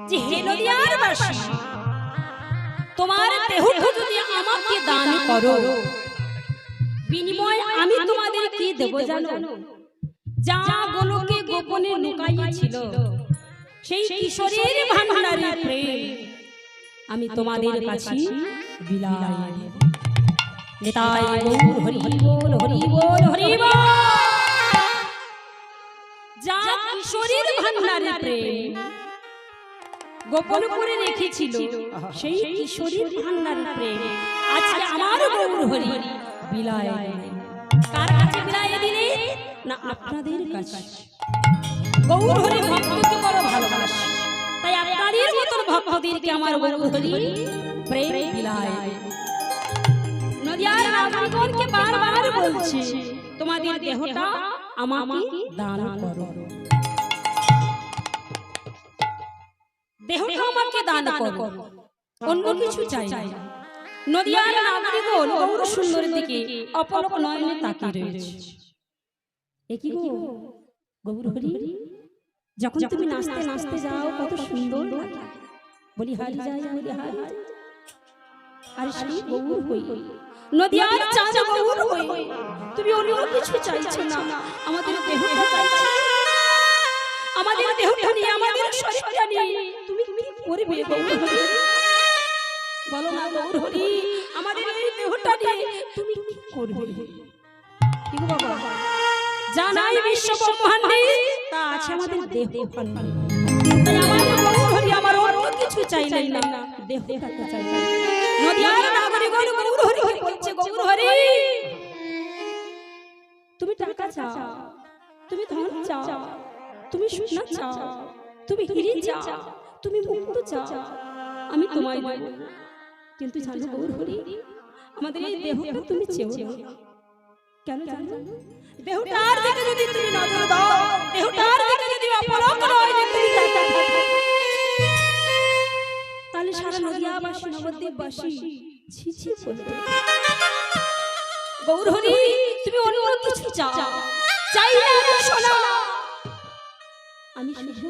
যে হে নদিয়ার বাসী, তোমার দেহটা যদি আমাকে দান করো, বিনিময়ে আমি তোমাদের কি দেব জানো? যা গোলকে গোপনে লুকাইয়েছিল সেই কিশোরীর ভান্ডারে প্রেম আমি তোমাদের কাছে বিলাই দেব। নিতাই গৌর হরি বল, হরি বল, হরি বল। যা কিশোরীর ভান্ডারে প্রেম গোপন করে রেখেছিল সেই কিশোরীর ভান্ডারে প্রেম আজকে আমার গৌর হরি বিলাই দিলেন। কার কাছে বিলাই দিলেন? না আপনাদের কাছে। গৌর হরি ভক্তকে বড় ভালোবাসে, তাই আপনাদের মতন ভক্তদেরকে আমার গৌর হরি প্রেম বিলাই দিলেন। নদিয়ার নাগরিকগণকে বারবার বলছে তোমাদের দেহটা আমাকে দান করো, দেহটা আমাকে দান করো, অন্য কিছু চাই না। নদিয়ার নাগরিকগণ গৌর সুন্দরের দিকে অপলক নয়নে তাকিয়ে রয়েছে। একই গো গৌর হরি, যখন তুমি নাচতে নাচতে যাও কত সুন্দর লাগে, বলি হারি যাই, বলি হারি যাই। আর সেই গৌর হই, নদিয়ার চাঁদ গৌর হই, তুমি অন্য কিছু চাইছো না, আমাদের দেহটা চাইছো। আমাদের দেহটা নিয়ে, আমাদের শরীরটা নিয়ে তুমি কি করবে গৌর হরি? বলো না গৌর হরি, আমাদের এই দেহটা নিয়ে তুমি কি করবে? কি গো বাবা, যা নাই বিশ্ব ব্রহ্মাণ্ডে তা আছে আমাদের দেহ ভাণ্ডারে। তাই আমাদের গৌর হরি আমার অন্য কিছু চাইলেন না, দেহটাকে চাইলেন। নদিয়ার নাগরিকগণ গৌর হরিকে বলছে, গৌর হরি তুমি টাকা চাও, তুমি ধন চাও, তুমি সোনা চাও, তুমি হিরে চাও, তুমি মুক্ত চাও, আমি তোমায় দেব। কিন্তু জানো গৌর হরি, আমাদের এই দেহটা তুমি চেও না। কেন জানো? দেহটার দিকে যদি তুমি নজর দাও, দেহটার দিকে যদি অপলক নয়নে তুমি তাকাও, তাহলে সারা নদিয়াবাসী নবদ্বীপবাসী ছি ছি বলবে। গৌর হরি তুমি অন্য কিছু চাও, চাইলে আমি শোনা। আমি শুধু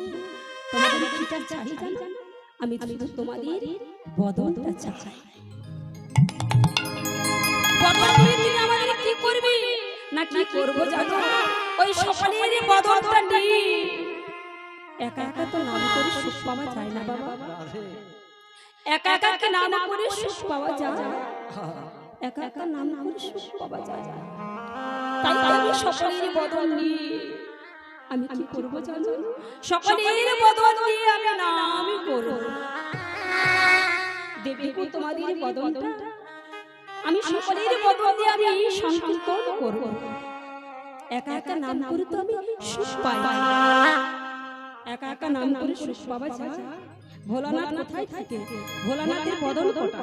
তোমাদের কিটা চাই জানো? আমি শুধু তোমাদের বদনটা চাই। বদন দিয়ে তুমি আমাদের কি করবে না কি করব জানো? ওই সকালের বদনটা নিয়ে একা একা তো নাম করে সুখ পাওয়া যায় না বাবা। একা একা কি নাম করে সুখ পাওয়া যায়? একা একা নাম করে সুখ পাওয়া যায়। তাই আমি সকালের বদন নিয়ে আমি কি করব জানো? সকালের বদন নিয়ে আমি নাম করব। দেবী গো তোমাদের বদনটা আমি সকালের বদন দিয়ে আমি সংকীর্তন করব। একা একা নাম করে তো আমি সুখ পাই না। একা একা নাম করে সুখ পাওয়া যায়? ভোলানাথ কোথায় থাকে? ভোলানাথের বদন কোটা?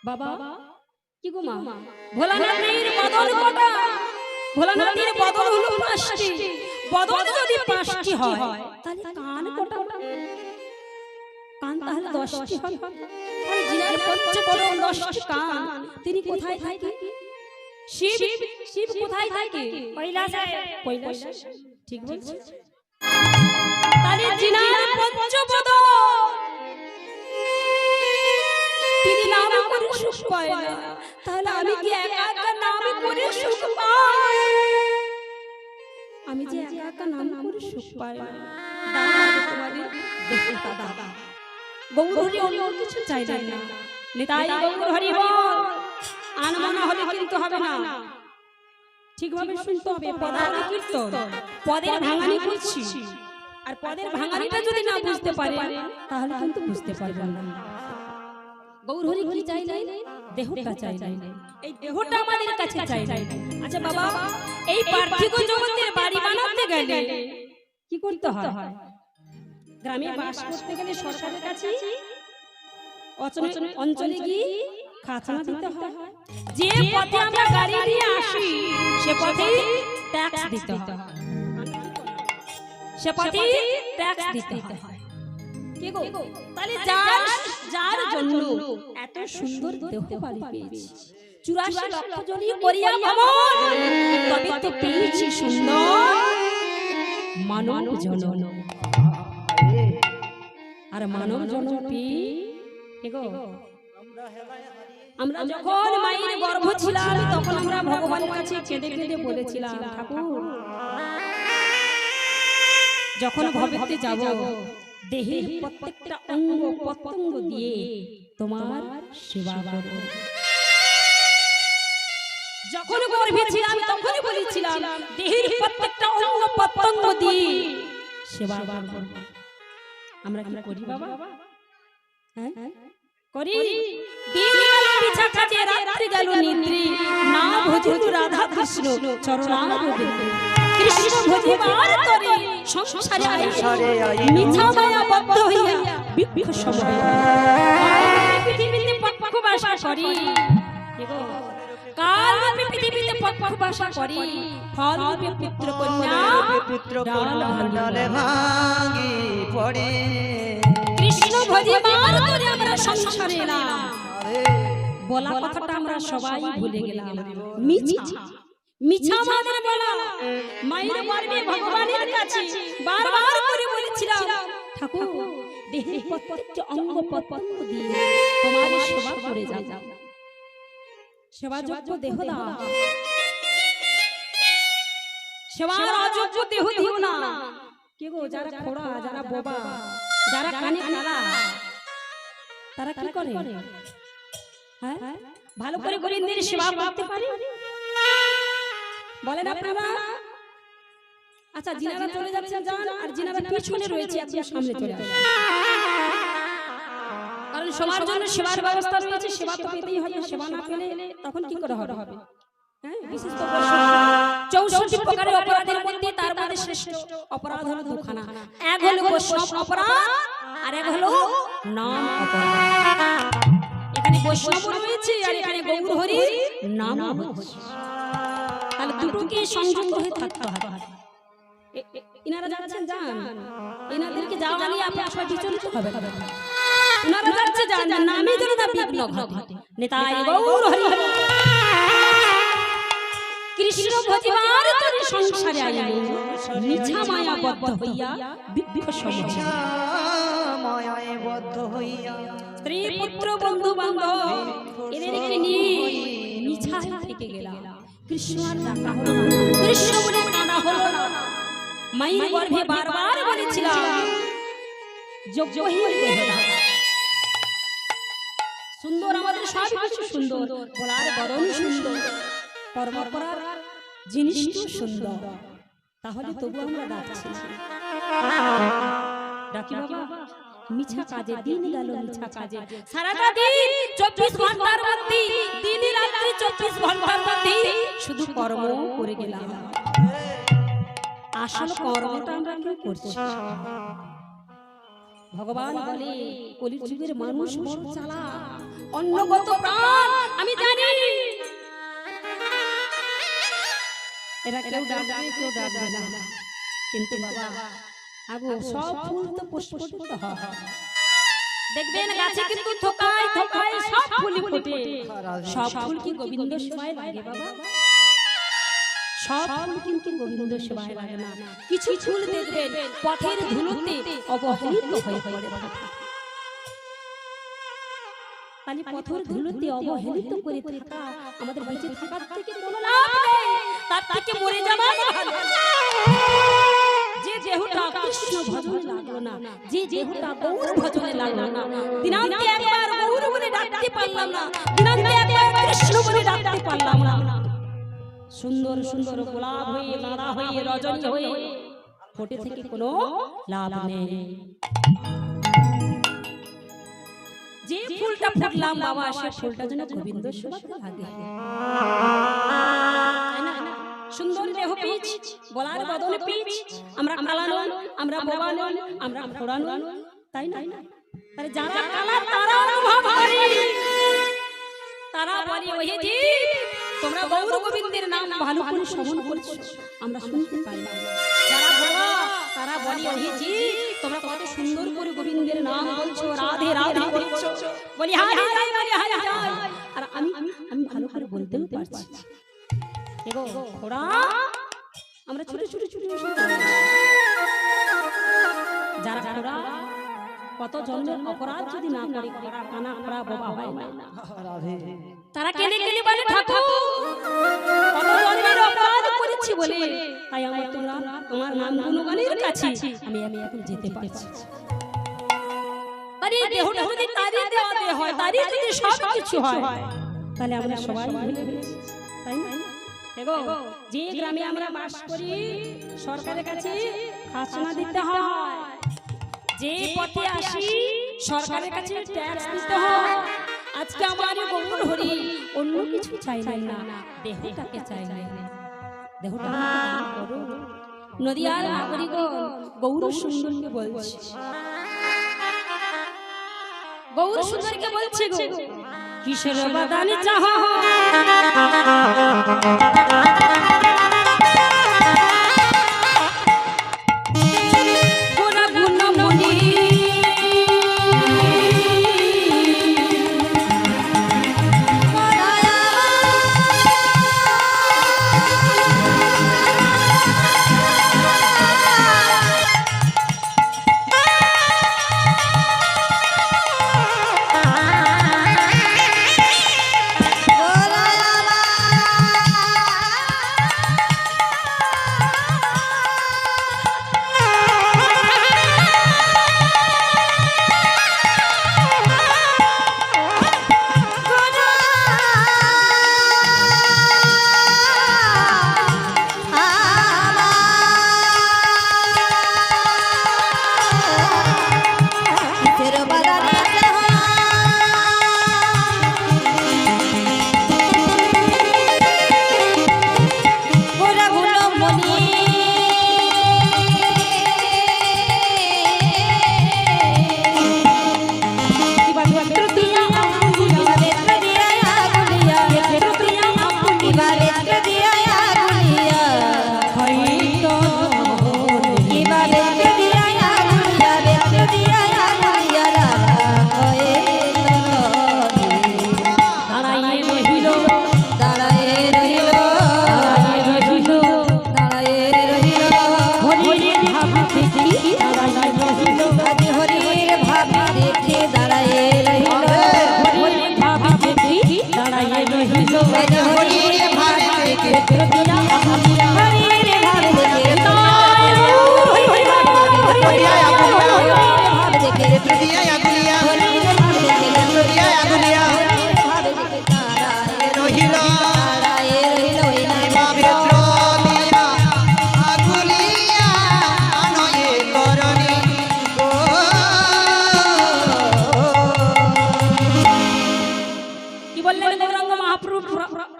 বাবা কি গো মা, ভোলানাথের বদন কোটা? ভোলানাথের বদন হলো 5টি। বদন যদি 5টি হয় তাহলে কান কোটা? কান তাহলে 10টি হয়। আর যিনার পঞ্চকরণ 10টি কান, তিনি কোথায় থাকে? শিব। শিব কোথায় থাকে? কৈলাসে। কৈলাসে, ঠিক বলছি। তাহলে যিনার পঞ্চবদন, তিনি নাম করে সুখ পায় না, তাহলে আমি কি একা একা নাম করে সুখ পাই? আমি যে একা একা নাম করে সুখ পাই না। দাদা তোমাদের দেহটা দাদা। গৌর হরি অন্য কিছু চাইলেন না। নিতাই গৌর হরি বল। আনমনা হলে কিন্তু হবে না, ঠিকভাবে শুনতে হবে। পদাবলী কীর্তন, পদের ভাঙানি করছি, আর পদের ভাঙানিটা যদি না বুঝতে পারে তাহলে কিন্তু বুঝতে পারবেন না। গৌর হরি কি চাইলেন? দেহটা চাইলেন। এই দেহটা আমাদের কাছে চাইলেন। আচ্ছা বাবা, এই পার্থিব জগতে বাড়ি বানাতে গেলে কি করতে হয়? গ্রামে বাস করতে গেলে সরকারের কাছে অঞ্চলে গিয়ে খাজনা দিতে হয়। যে পথে আমরা গাড়ি নিয়ে আসি সে পথে ট্যাক্স দিতে হয়। সে পথে ট্যাক্স দিতে হয়। কি গো, তাহলে যার জন্য এত সুন্দর দেহ বাড়ি পেয়েছি, 84 লক্ষ জনি করিয়া ভ্রমণ, তবে তো পেয়েছি সুন্দর মানব জনন। আর মানব জন্ম পেয়ে আমরা যখন মায়ের গর্ভ ছিলাম তখন আমরা ভগবানের কাছে কেঁদে কেঁদে বলেছিলাম, ঠাকুর যখন ভবেতে যাব দেহের প্রত্যেকটা অঙ্গ প্রত্যঙ্গ দিয়ে তোমার সেবা করব। যখন গর্ভে ছিলাম তখনই বলেছিলাম দেহের প্রত্যেকটা অঙ্গ প্রত্যঙ্গ দিয়ে সেবা করব। আমরা কি করি বাবা? হ্যাঁ করি। দিন গেল পিছা কাজে, রাত্রি গেল নিদ্রি, না ভজিল রাধা কৃষ্ণ চরণারবিন্দে। কৃষ্ণ ভজিবার তরে সংসারে আই, মিছা মায়া বদ্ধ হইয়া বিক্ষ সময় পৃথিবীতে পক্ষবাস করি। কাল পৃথিবীতে পক্ষবাস করি, ফল পুত্র কন্যা ডালে ভাঙি পড়ে। কৃষ্ণ ভজিবার তরে আমরা সংসারে এলাম, বলা কথাটা আমরা সবাই ভুলে গেলাম। মিছা মিছা আমাদের বলা। মায়ের গর্ভে ভগবানের কাছে বারবার করে বলেছিলাম, ঠাকুর দেহের প্রত্যেকটা অঙ্গ প্রত্যঙ্গ দিয়ে তোমার সেবা করে যাব। সেবাযোগ্য দেহ দাও, সেবার অযোগ্য দেহ দিও না। কে গো, যারা খোড়া, যারা বোবা, যারা কানে কালা, তারা কি করে? হ্যাঁ, ভালো করে গোবিন্দের সেবা করতে পারে বলেন আপনারা? আচ্ছা, জিনারা চলে যাচ্ছেন যান, আর জিনারা পিছনে রয়েছে আপনি সামনে চলে আসুন, কারণ সবার জন্য সেবার ব্যবস্থা রয়েছে। সেবা তো পেতেই হবে, সেবা না পেলে তখন কি করে হবে? হ্যাঁ, বিশেষ করে 64 প্রকারের অপরাধের মধ্যে তার মধ্যে শ্রেষ্ঠ অপরাধ হলো দুখানা। এক হলো বৈষ্ণব অপরাধ, আর এক হলো নাম অপরাধ। এখানে বৈষ্ণব রয়েছে আর এখানে গৌর হরির নাম হচ্ছে, তাহলে দুটোকে সংযুক্ত হয়ে থাকতে হবে। ইনারা যাচ্ছেন যান, ইনাদেরকে যাওয়া নিয়ে আপনি আসলে বিচলিত হবে। ইনারা যাচ্ছে যান, নামে যেন না বিঘ্ন ঘটে। নেতাই গৌর হরি। কৃষ্ণ ভজিবার তরে সংসারে আইলো, মিছা মায়া বদ্ধ হইয়া বিক্ষ সময় মায়ায় বদ্ধ হইয়া। স্ত্রী পুত্র বন্ধু বান্ধব এদেরকে নিয়ে মিছা থেকে গেলাম। কৃষ্ণ আর ডাকা হলো না, কৃষ্ণ বলে কানা হলো না। মায়ের গর্ভে বারবার বলেছিলাম যোগ্যহীন দেহ দাও। সুন্দর আমাদের সব কিছু সুন্দর, বলার বদন সুন্দর, কর্ম করার জিনিসটা সুন্দর, তাহলে তবু আমরা ডাকছি। ডাকি বাবা, মিছা কাজে দিন গেল, মিছা কাজে সারাটা দিন 24 ঘন্টার মধ্যে, দিন রাত্রি 24 ঘন্টার মধ্যে শুধু কর্ম করে গেলাম। আসল কর্মটা আমরা কি করছি? ভগবান বলে কলির যুগের মানুষ বড় চালাক, অন্নগত প্রাণ। আমি জানি এরা কেউ ডাকবে কেউ ডাকবে না, কিন্তু বাবা আগো সব ফুল তো পুষ্পিত হয়। দেখবেন গাছে কিন্তু থোকায় থোকায় সব ফুলই ফোটে। সব ফুল কি গোবিন্দ সেবায় লাগে বাবা? সব ফুল কিন্তু গোবিন্দ সেবায় লাগে না। কিছু ফুল দেখবেন পথের ধুলোতে অবহেলিত হয়ে পড়ে। তাহলে পথের ধুলোতে অবহেলিত করে থাকা আমাদের বেঁচে থাকার থেকে কোনো লাভ নেই, তার থেকে মরে যাওয়া ভালো। যে দেহটা কৃষ্ণ ভজনে লাগলো না, যে দেহটা গৌর ভজনে লাগলো না, দিনান্তে একবার গৌর বলে ডাকতে পারলাম না, দিনান্তে একবার কৃষ্ণ বলে ডাকতে পারলাম না, সুন্দর সুন্দর গোলাপ হয়ে, গাঁদা হয়ে, রজনী হয়ে ফোটে থেকে কোনো লাভ নেই। যে ফুলটা ফুটলাম বাবা, সে ফুলটা যেন গোবিন্দ সেবাতে লাগে। সুন্দর দেহ পিচ, বলার বদনে পিচ, আমরা কালা নন, আমরা বোবা নন, আমরা খোড়া নন, তাই না? তাহলে যারা কালা তারা অনুভব করে, তারা বলে ওই যে তোমরা গৌর গোবিন্দের নাম ভালো করে শ্রবণ করছো, আমরা শুনতে পাই। যারা বোবা তারা বলে ওই যে তোমরা কত সুন্দর করে গোবিন্দের নাম বলছো, রাধে রাধে বলছো, বলি হায় হায় বলি হায় হায়, আর আমি ভালো করে বলতেও পারছি। এগো খোড়া, আমরা ছোট ছোট ছোট যারা খোড়া কত জন্মের অপরাধ যদি না করে খরা কানা খরা বাবা হয় না তারা কেনে কেনে বলে ঠাকুর কত জন্মের অপরাধ করেছি বলে তাই আমার তোমার নাম গুণগানের কাছে আমি এখন যেতে পারছি। আরে দেহটা যদি তারি দেওয়া হয় তারি যদি সব কিছু হয় তাহলে আমরা সবাই ভুলে গেছি তাই না? দেখো যে গ্রামে আমরা বাস করি সরকারের কাছে খাজনা দিতে হয়, যে পথে আসি সরকারের কাছে ট্যাক্স দিতে হয়। আজকে আমার গৌর হরি অন্য কিছু চাইলেন না, দেহটাকে চাইলেন। দেহটা নদিয়ার নাগরিকগণ গৌর সুন্দরকে বলছে, গৌর সুন্দরকে বলছে গো কিসের বাদান চাহ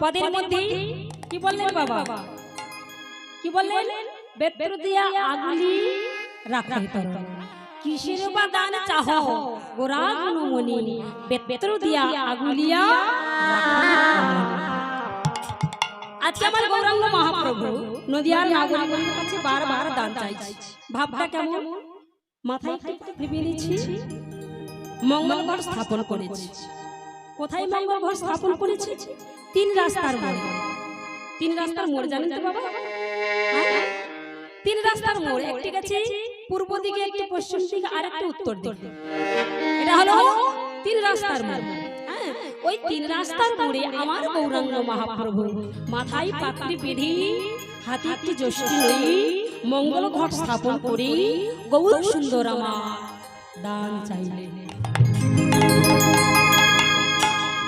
পদের মধ্যে কি বললেন বাবা, কি বললেন? বেত্র দিয়া আগুলি রাখাই তর কিসের বাদান চাহ গোরা গুণমণি বেত্র দিয়া আগুলিয়া। আজকে আমার গৌরাঙ্গ মহাপ্রভু নদিয়ার নাগরিকের কাছে বারবার দান চাইছি। ভাবটা কেমন? মাথায় ভেবে নিচ্ছি মঙ্গল ঘর স্থাপন করেছি। কোথায় মঙ্গল ঘর স্থাপন করেছি? তিন রাস্তার মোড়ে। তিন রাস্তার মোড় জানেন তো বাবা? তিন রাস্তার মোড়, একটি গেছে পূর্ব দিকে, একটি পশ্চিম দিকে, আর একটি উত্তর দিকে। এটা হলো তিন রাস্তার মোড়। ওই তিন রাস্তার মোড়ে আমার গৌরাঙ্গ মহাপ্রভু মাথায় পাগড়ি বেঁধে হাতে একটি যষ্টি লই মঙ্গল ঘট স্থাপন করে গৌর সুন্দর আমার দান চাইলেন।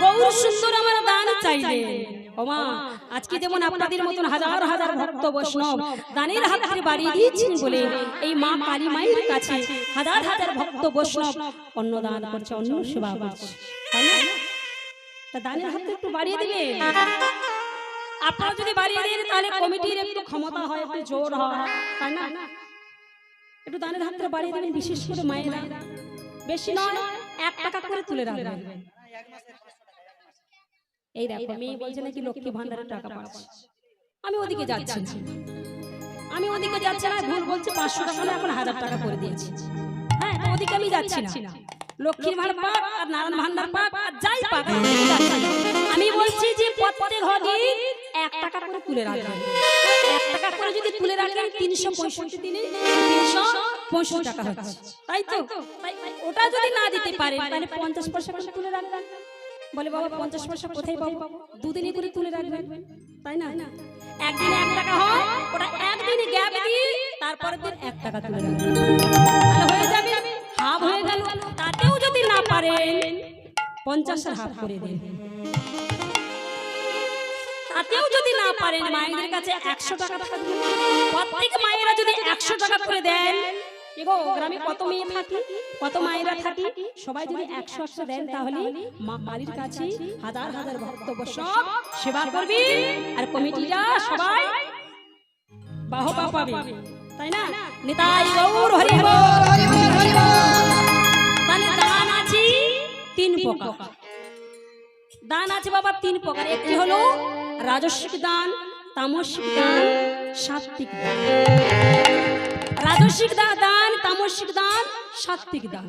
গৌর সুন্দর আমার দান চাইলেন। ওমা আজকে যেমন আপনাদের মতন হাজার হাজার ভক্ত বৈষ্ণব দানের হাতে বাড়িয়ে দিয়েছেন বলে এই মা কালী মায়ের কাছে হাজার হাজার ভক্ত বৈষ্ণব অন্ন দান করছে, অন্ন সেবা করছে, তাই না? তা দানের হাতে একটু বাড়িয়ে দিবে। আপনারা যদি বাড়িয়ে দেন তাহলে কমিটির একটু ক্ষমতা হয়, একটু জোর হয়, তাই না? একটু দানের হাতে বাড়িয়ে দেবেন, বিশেষ করে মায়েরা। বেশি নয়, 1 টাকা করে তুলে রাখবেন। এই দেখো মেয়ে বলছে নাকি লক্ষ্মী ভান্ডারের টাকা পাচ্ছে, আমি ওদিকে যাচ্ছি না, আমি ওদিকে যাচ্ছি না, ভুল বলছে 500 টাকা না, এখন 1000 টাকা করে দিয়েছি। হ্যাঁ, ওদিকে আমি যাচ্ছি না। লক্ষ্মীর ভান্ডার পাক আর নারায়ণ ভান্ডার পাক আর যাই পাক, আমি বলছি যে প্রত্যেক দিন 1 টাকা করে তুলে রাখবেন। 1 টাকা করে যদি তুলে রাখেন 365 দিনে 365 টাকা হচ্ছে, তাই তো? ওটা যদি না দিতে পারেন তাহলে 50 পয়সা করে তুলে রাখবেন। বলে বাবা 50 পয়সা কোথায় পাবো? দুদিনে করে তুলে রাখবেন, তাই না? একদিনে 1 টাকা হয়, ওটা একদিনে গ্যাপ দিয়ে তারপরের দিন 1 টাকা তুলে রাখবেন, তাহলে হয়ে যাবে হাফ হয়ে গেল। তাতেও যদি না পারেন 50-এর হাফ করে দিন। তাতেও যদি না পারেন মায়েদের কাছে 100 টাকা থাকবে, প্রত্যেক মায়েরা যদি 100 টাকা করে দেন, এগো গ্রামে কত মেয়ে থাকি, কত মায়েরা থাকি, সবাই যদি 100 দেন তাহলে মা কালীর কাছে হাজার হাজার ভক্ত সব সেবা করবে, আর কমিটিরা সবাই বাহবা পাবে, তাই না? নিতাই গৌর হরি বল, হরি বল, হরি বল। তাহলে দান আছে 3 প্রকার, দান আছে বাবা 3 প্রকার। একটি হলো রাজস্বিক দান, তামসিক দান, সাত্ত্বিক দান। রাজস্বিক দান, তামসিক দান, সাত্ত্বিক দান।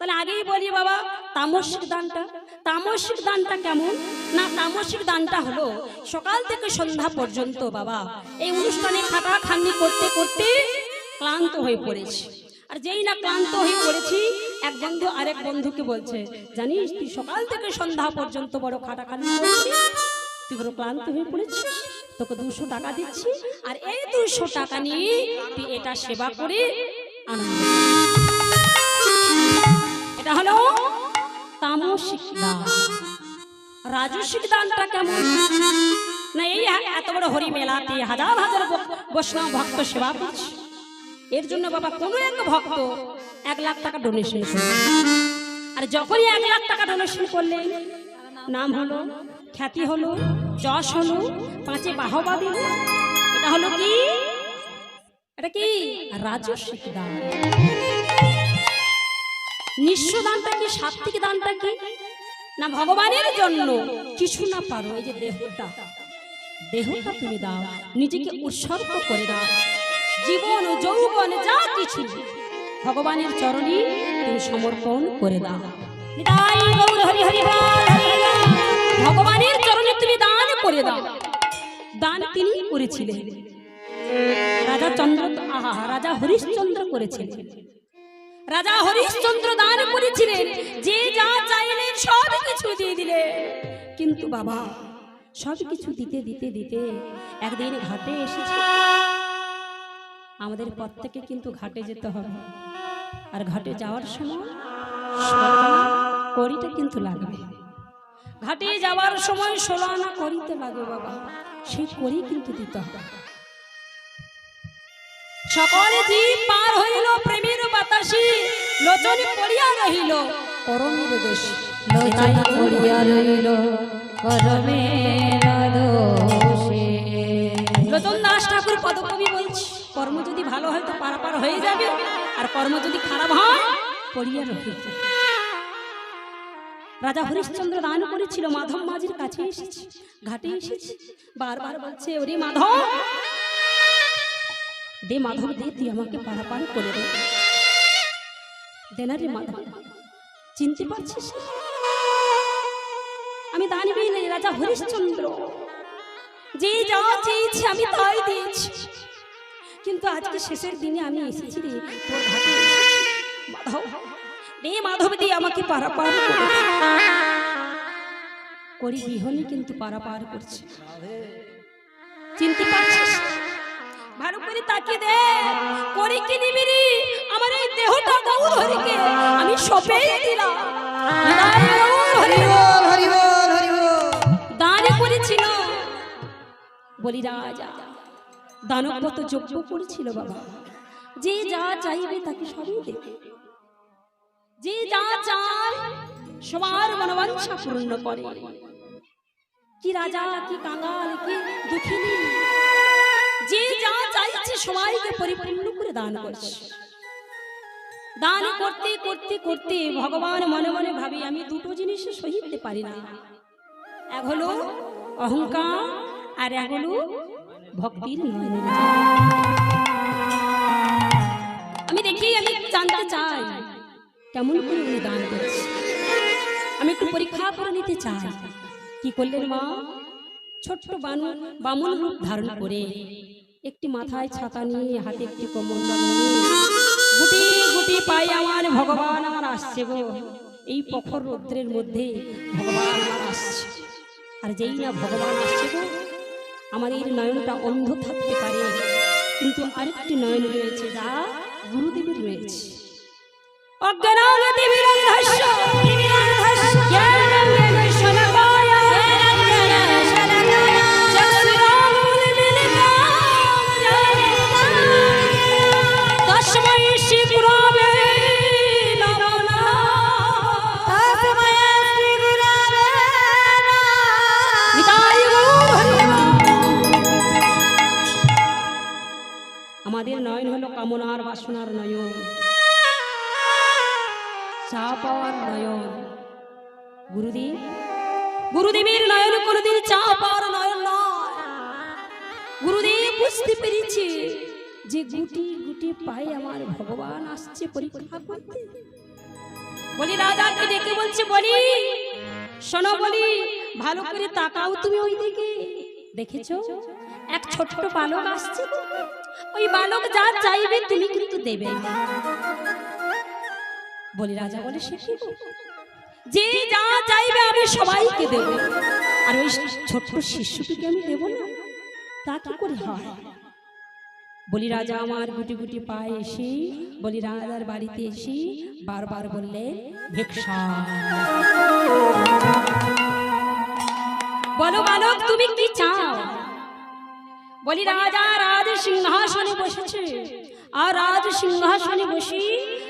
তাহলে আগেই বলি বাবা তামসিক দানটা, তামসিক দানটা কেমন না, তামসিক দানটা হলো সকাল থেকে সন্ধ্যা পর্যন্ত বাবা এই অনুষ্ঠানে খাটাখাটনি করতে করতে ক্লান্ত হয়ে পড়েছি, আর যেই না ক্লান্ত হয়ে পড়েছি এক বন্ধু আরেক বন্ধুকে বলছে, জানিস তুই সকাল থেকে সন্ধ্যা পর্যন্ত বড় খাটাখাটনি করছিস, তুই বড় ক্লান্ত হয়ে পড়েছিস, তোকে 200 টাকা দিচ্ছি, আর এই 200 টাকা নিয়ে তুই এটা সেবা করে আনন্দ। এটা হলো তামসিক দান। রাজস্বিক দানটা কেমন না, এই এত বড় হরি মেলাতে হাজার হাজার বৈষ্ণব ভক্ত সেবা করছে, এর জন্য বাবা কোনো এক ভক্ত 1 লাখ টাকা ডোনেশন করলেন, আর যখনই 1 লাখ টাকা ডোনেশন করলেন নাম হলো, খ্যাতি হলো, যশ হলো, 5 বাহবা দিল, এটা হলো কি, এটা কি রাজস্বিক দান। নিঃস্ব দানটা কি, সাত্ত্বিক দানটা কি না, ভগবানের জন্য কিছু না পারো এই যে দেহটা, দেহটা তুমি দাও, নিজেকে উৎসর্গ করে দাও, জীবন যৌবন যা কিছু ভগবানের চরণে তুমি সমর্পণ করে দাও। নিতাই গৌর হরি হরি বল, ভগবানের চরণে তুমি দান করে দাও। দান তিনি করেছিলেন, রাজা চন্দ্র, রাজা হরিশ্চন্দ্র করেছিলেন, রাজা হরিশ্চন্দ্র দান করেছিলেন, যে যা চাইলেন সব কিছু দিয়ে দিলেন। কিন্তু বাবা সব কিছু দিতে দিতে দিতে একদিন ঘাটে এসেছে, আমাদের প্রত্যেকে কিন্তু ঘাটে যেতে হবে, আর ঘাটে যাওয়ার সময় কড়িটা কিন্তু লাগবে, ঘাটে যাওয়ার সময় 16 আনা করিতে লাগবে বাবা, সেই করি কিন্তু দিতে হবে। সকলে জীব পার হইল প্রেমের বাতাসে, লোচনে পড়িয়া রহিল করমের দোষে, লোচনে পড়িয়া রহিল করমের দোষে। লোচন দাস ঠাকুর পদকবি বলছে, কর্ম যদি ভালো হয় তো পারাপার হয়ে যাবে, আর কর্ম যদি খারাপ হয় পড়িয়া রহিল। রাজা হরিশ্চন্দ্র দান করেছিল, মাধব মাঝির কাছে এসেছে, ঘাটে এসেছে, বারবার বলছে, ওরে মাধব দে, মাধব দে, তুই আমাকে পারাপার করে দে, দেনা রে মাধব, চিনতে পারছিস আমি দানবীর রাজা হরিশ্চন্দ্র, যে যা চেয়েছি আমি তাই দিয়েছি, কিন্তু আজকে শেষের দিনে আমি এসেছি রে তোর ঘাটে, মাধব দে, মাধব দে, আমাকে পারাপার করে দে। করি বিহনে কিন্তু পারাপার করছে, চিনতে পারছিস, ভালো করে তাকিয়ে দে, করি কি নিবি রে, আমার এই দেহটা গৌর হরিকে আমি সপেই দিলাম, দান করেছিল। বলি রাজা দানবত যজ্ঞ করেছিল বাবা, যে যা চাইবে তাকে সবই দেবে, যে যা চায় সবার মনোবাঞ্ছা পূর্ণ করে। কি রাজা, কি কাঙ্গাল, কি দুঃখিনী, যে যা চাইছে সবাইকে পরিপূর্ণ করে দান করছে। দান করতে করতে করতে ভগবান মনে মনে ভাবি, আমি 2টো জিনিস সহিতে পারি না, এক হলো অহংকার, আর এক হলো ভক্তির নয়নের জল। আমি দেখি, আমি জানতে চাই কেমন করে উনি দান করছে, আমি একটু পরীক্ষা করে নিতে চাই। কি করলেন মা, ছোট্ট বামুন রূপ ধারণ করে একটি মাথায় ছাতা নিয়ে হাতে একটি কমণ্ডল নিয়ে গুটি গুটি পায়ে আমার ভগবান আমার আসছে গো। এই প্রখর রৌদ্রের মধ্যে ভগবান আমার আসছে। আর যেই না ভগবান আসছে গো, আমার এই নয়নটা অন্ধ থাকতে পারে, কিন্তু আরেকটি নয়ন রয়েছে যা গুরুদেবের রয়েছে। আমাদের নয়ন হলো কামনার বাসনার নয়ন, চা পাওয়ার নয়ন। গুরুদেবের নয়ন কোনদিন চা পাওয়ার নয়ন নয়। গুরুদেব বুঝতে পেরেছে যে গুটি গুটি পায়ে আমার ভগবান আসছে পরীক্ষা করতে। বলি রাজাকে ডেকে বলছে, বলি শোনো, বলি ভালো করে তাকাও তুমি ওই দিকে। দেখেছো এক ছোট্ট বালক আসছে, ওই বালক যা চাইবে তুমি কিন্তু দেবে না। বলি রাজা বলে, সে কি? যে যা চাইবে আমি সবাইকে দেব, আর ওই ছোট্ট শিশুটিকে আমি দেব না, তা কি করে হয়? বলি রাজা আমার গুটি গুটি পায়ে এসে বলি রাজার বাড়িতে এসে বারবার বললে, ভিক্ষা। বলো বালক তুমি কি চাও? বলি রাজা রাজ সিংহাসনে বসেছে, আর রাজ সিংহাসনে বসি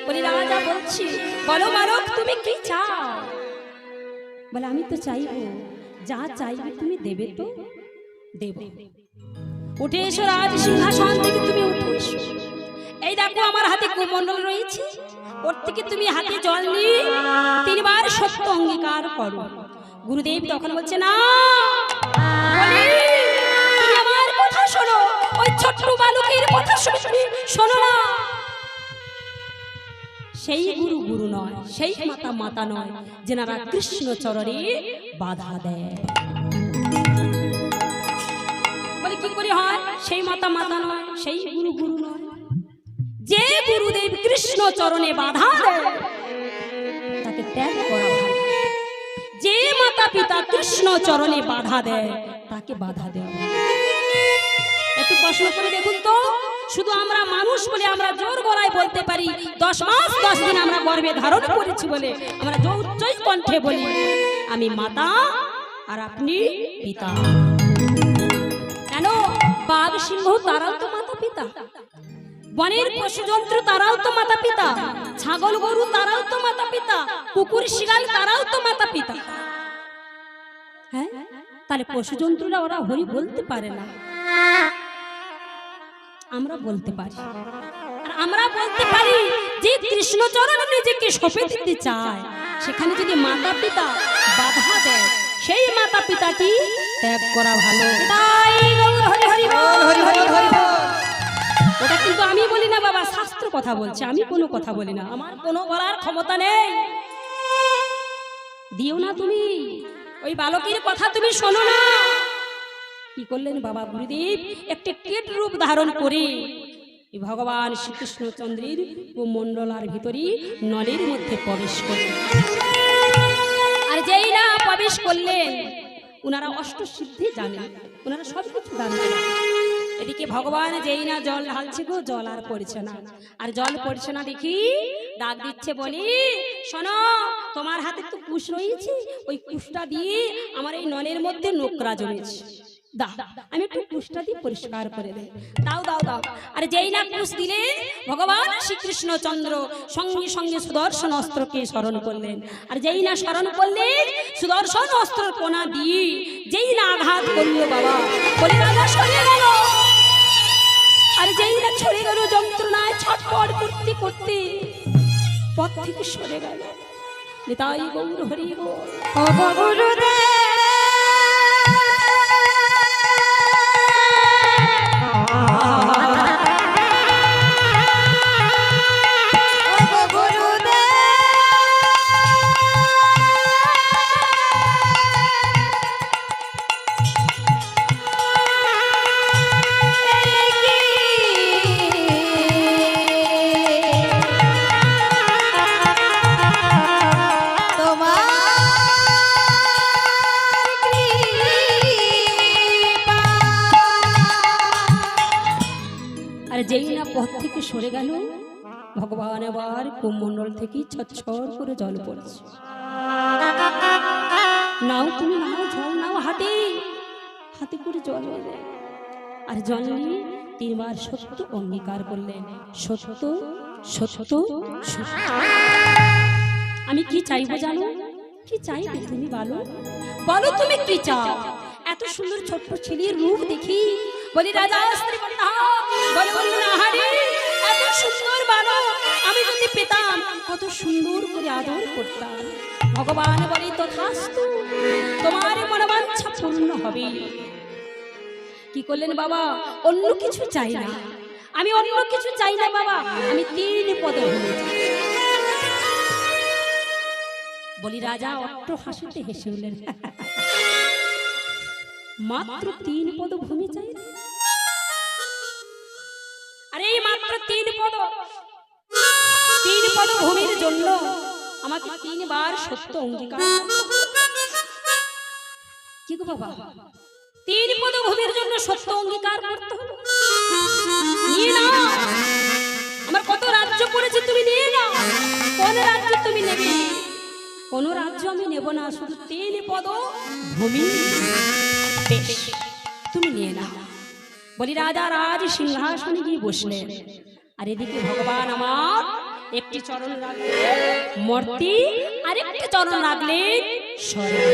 বলি রাজা বলছি, বলো বালক তুমি কি চাও? বলে আমি তো চাইবো, যা চাইবে তুমি দেবে তো? দেব। উঠে এসো রাজ সিংহাসন থেকে, তুমি উঠে এসো। এই দেখো আমার হাতে কুমণ্ডল রয়েছে, ওর থেকে তুমি হাতে জল নিয়ে 3 বার সত্য অঙ্গীকার করো। গুরুদেব তখন বলছে, না তুমি আমার কথা শোনো, ওই ছোট্ট বালকের কথা শোনো না। সেই গুরু গুরু নয়, সেই মাতা মাতা নয়, যেনারা কৃষ্ণ চরণে বাধা দেয়। বলে কি করে হয়? সেই মাতা মাতা নয়, সেই গুরু গুরু নয়। যে গুরুদেব কৃষ্ণ চরণে বাধা দেয় তাকে ত্যাগ করা হয়। যে মাতা পিতা কৃষ্ণ চরণে বাধা দেয় তাকে বাধা দেওয়া হয়। একটু প্রশ্ন করে দেখুন তো, শুধু আমরা মানুষ বলে আমরা জোর গলায় বলতে পারি 10 মাস 10 দিন আমরা গর্ভে ধারণ করেছি বলে আমরা জয় কণ্ঠে বলি আমি মাতা আর আপনি পিতা। কেন? বাঘ সিংহ তারাও তো মাতা পিতা, বনের পশুযন্ত্র তারাও তো মাতা পিতা, ছাগল গরু তারাও তো মাতা পিতা, কুকুর শিয়াল তারাও তো মাতা পিতা। হ্যাঁ, তাহলে পশুযন্ত্ররা ওরা হরি বলতে পারে না, আমরা বলতে পারি। আর আমরা বলতে পারি যে কৃষ্ণ চরণে নিজেকে সঁপে দিতে চায়, সেখানে যদি মাতা পিতা বাধা দেয় সেই মাতা পিতাকে ত্যাগ করা ভালো। ওটা কিন্তু আমি বলি না বাবা, শাস্ত্র কথা বলছে, আমি কোনো কথা বলি না, আমার কোনো বলার ক্ষমতা নেই। দিও না তুমি, ওই বালকের কথা তুমি শোনো না। কি করলেন বাবা গুরুদেব? একটি কীট রূপ ধারণ করে ভগবান শ্রীকৃষ্ণচন্দ্রের মণ্ডলার ভিতরে নলের মধ্যে প্রবেশ করলেন। আর যেই না প্রবেশ করলেন, ওনারা অষ্টসিদ্ধি জানেন, ওনারা সবকিছু জানেন। এদিকে ভগবান যেই না জল ঢালছে গো, জল আর পড়ছে না। আর জল পড়ছে না দেখি ডাক দিচ্ছে, বলি শোনো, তোমার হাতে তো কুশ রয়েছে, ওই কুশটা দিয়ে আমার এই নলের মধ্যে নোকরা জমেছে, দাও, আমি একটু কুশটা দিয়ে পরিষ্কার করে দেই, দাও দাও দাও। আর যেই না কুশ দিলে ভগবান শ্রীকৃষ্ণচন্দ্র সঙ্গে সঙ্গে সুদর্শন অস্ত্রকে স্মরণ করলেন। আর যেই না স্মরণ করলেন, সুদর্শন অস্ত্র কোনা দিয়ে যেই না আঘাত করল বাবা, বলি রাজা সরে গেল। আর যেই না ছড়ে গেল, যন্ত্রণায় ছটফট করতে করতে পথ থেকে সরে গেল। নিতাই গৌর হরি গৌর। কি আর যেই না পথ থেকে সরে গেল, ভগবান আবার কুমণ্ডল থেকে ছচ্ছর করে জল পড়ছে। নাও তুমি নাও, জল নাও, হাতে হাতে করে জল নেবে। আর জল নিয়ে তিনবার সত্য অঙ্গীকার করলেন, সত্য সত্য সত্য। আমি কি চাইবো জানো? কি চাইবে তুমি বলো, বলো তুমি কি চাও? এত সুন্দর ছোট্ট ছেলের রূপ দেখি বলি রাজা স্ত্রী কন্যা বলে না, হারে এত সুন্দর বালক আমি যদি পেতাম কত সুন্দর করে আদর করতাম। ভগবান বলে তথাস্তু, তোমার মনোবাঞ্ছা পূর্ণ হবে। কি করলেন বাবা? অন্য কিছু চাই না, আমি অন্য কিছু চাই না বাবা, আমি 3 পদ ভূমি চাই। বলি রাজা অট্ট হাসিতে হেসে উঠলেন, মাত্র 3 পদ ভূমি চাই? আরে মাত্র 3 পদ, 3 পদ ভূমির জন্য আমাকে 3 বার সত্য অঙ্গীকার। কি গো বাবা, 3 পদ ভূমির জন্য সত্য অঙ্গীকার করতে হবে? নিয়ে নাও, আমার কত রাজ্য পড়েছে, তুমি নিয়ে নাও। কোন রাজ্য তুমি নেবে? কোন রাজ্য আমি নেব না, শুধু 3 পদ ভূমি তুমি নিয়ে নাও। বলি রাজা রাজ সিংহাসনে গিয়ে বসলেন। আর এদিকে ভগবান আমার একটি চরণ রাখলেন মূর্তি, আর একটি চরণ রাখলেন স্বর্গে।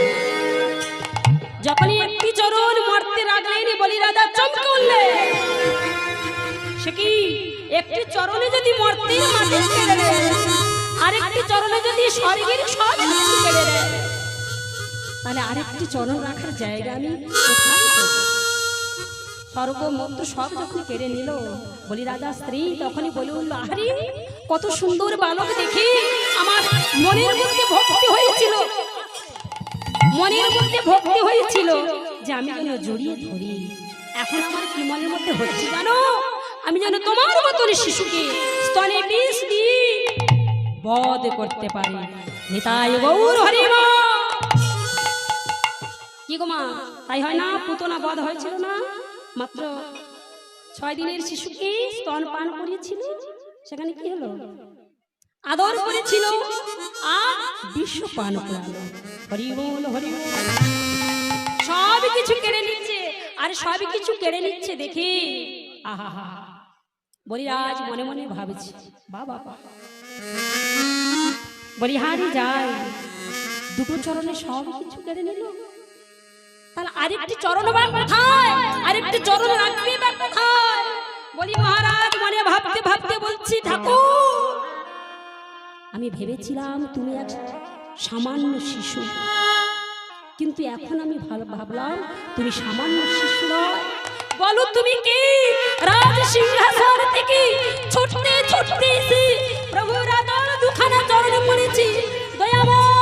যখনই একটি চরণ মূর্তি রাখলেন বলি রাজা চমকে উঠলেন। সে কি, একটি চরণে যদি মূর্তির মাটি কেড়ে নেয়, আরেকটি চরণে যদি স্বর্গের সব কিছু কেড়ে নেয়, তাহলে আরেকটি চরণ রাখার জায়গা আমি কোথায় পাবো? স্বর্গ মর্ত্য সব যখন কেড়ে নিল, বলি রাজা স্ত্রী তখনই বলে উঠল, আরে কত সুন্দর বালক দেখি, আমার মনের মধ্যে ভক্তি হয়েছিল, মনের মধ্যে ভক্তি হয়েছিল যে আমি যেন জড়িয়ে ধরি। এখন আমার কি মনের মধ্যে হচ্ছে জানো? আমি যেন তোমার মতন শিশুকে স্তনে বিষ দিয়ে বধ করতে পারি। নিতাই গৌর হরি মা। কি গো মা, তাই হয় না? পুতনা বধ হয়েছিল না? মাত্র 6 দিনের শিশুকে স্তন পান করিয়েছিল, সেখানে কি হলো? আদর করেছিল আর বিশ্ব পান করালো। হরি বল হরি বল। সব কিছু কেড়ে নিচ্ছে, আর সব কিছু কেড়ে নিচ্ছে দেখে আহা বলিরাজ মনে মনে ভাবছে, বাবা বলিহারি যায়, 2 চরণে সব কিছু কেড়ে নিল, তাহলে আরেকটি চরণ বা কোথায়? আরেকটি চরণ রাখবে বা কোথায়? বলি মহারাজ মনে ভাবতে ভাবতে বলছি, ঠাকুর আমি ভেবেছিলাম তুমি এক সামান্য শিশু, কিন্তু এখন আমি ভাবলাম তুমি সামান্য শিশু নয়। বলো তুমি কি? রাজ সিংহাসন থেকে ছুটতে ছুটতে এসে প্রভু রাধার দুখানা চরণে পড়েছি, দয়াময়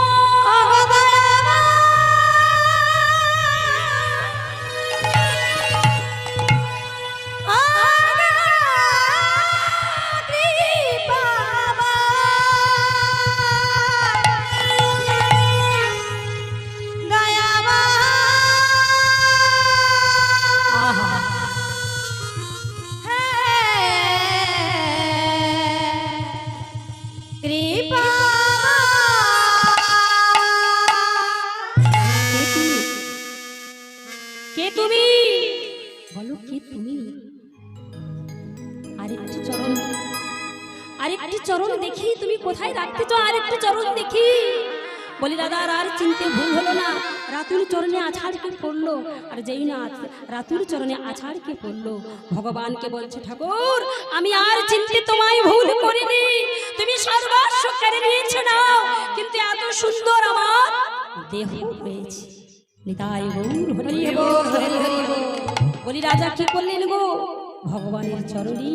আরেকটি চরণ দেখি, তুমি কোথায় রাখতে চাও? আরেকটি চরণ দেখি। বলি দাদা আর চিনতে ভুল হলো না, রাতুর চরণে আছাড়কে পড়লো। আর যেই না রাতুর চরণে আছাড়কে পড়লো, ভগবানকে বলছে, ঠাকুর আমি আর চিনতে তোমায় ভুল করিনি, তুমি সর্বস্ব কেড়ে নিয়েছো না, কিন্তু এত সুন্দর আমার দেহ হয়েছে। নিতাই গৌর হরি বল হরি হরি বল। বলি রাজা কি করলেন গো? ভগবানের চরণে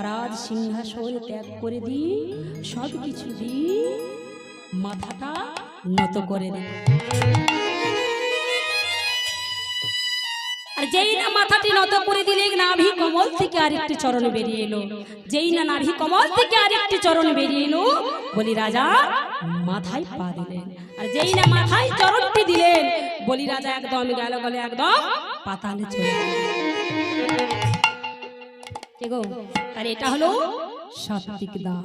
রাজ সিংহাসন ত্যাগ করে দিয়ে সব কিছু দিয়ে মাথাটা নত করে দিল। আর যেই না মাথাটি নত করে দিলে নাভি কমল থেকে আরেকটি চরণ বেরিয়ে এলো। যেই না নাভি কমল থেকে আরেকটি চরণ বেরিয়ে এলো, বলি রাজা মাথায় পা দিলেন। আর যেই না মাথায় চরণটি দিলেন, বলি রাজা একদম গেল গলে একদম পাতালে চলে গেল। কে গো? আর এটা হলো সাত্বিক দান।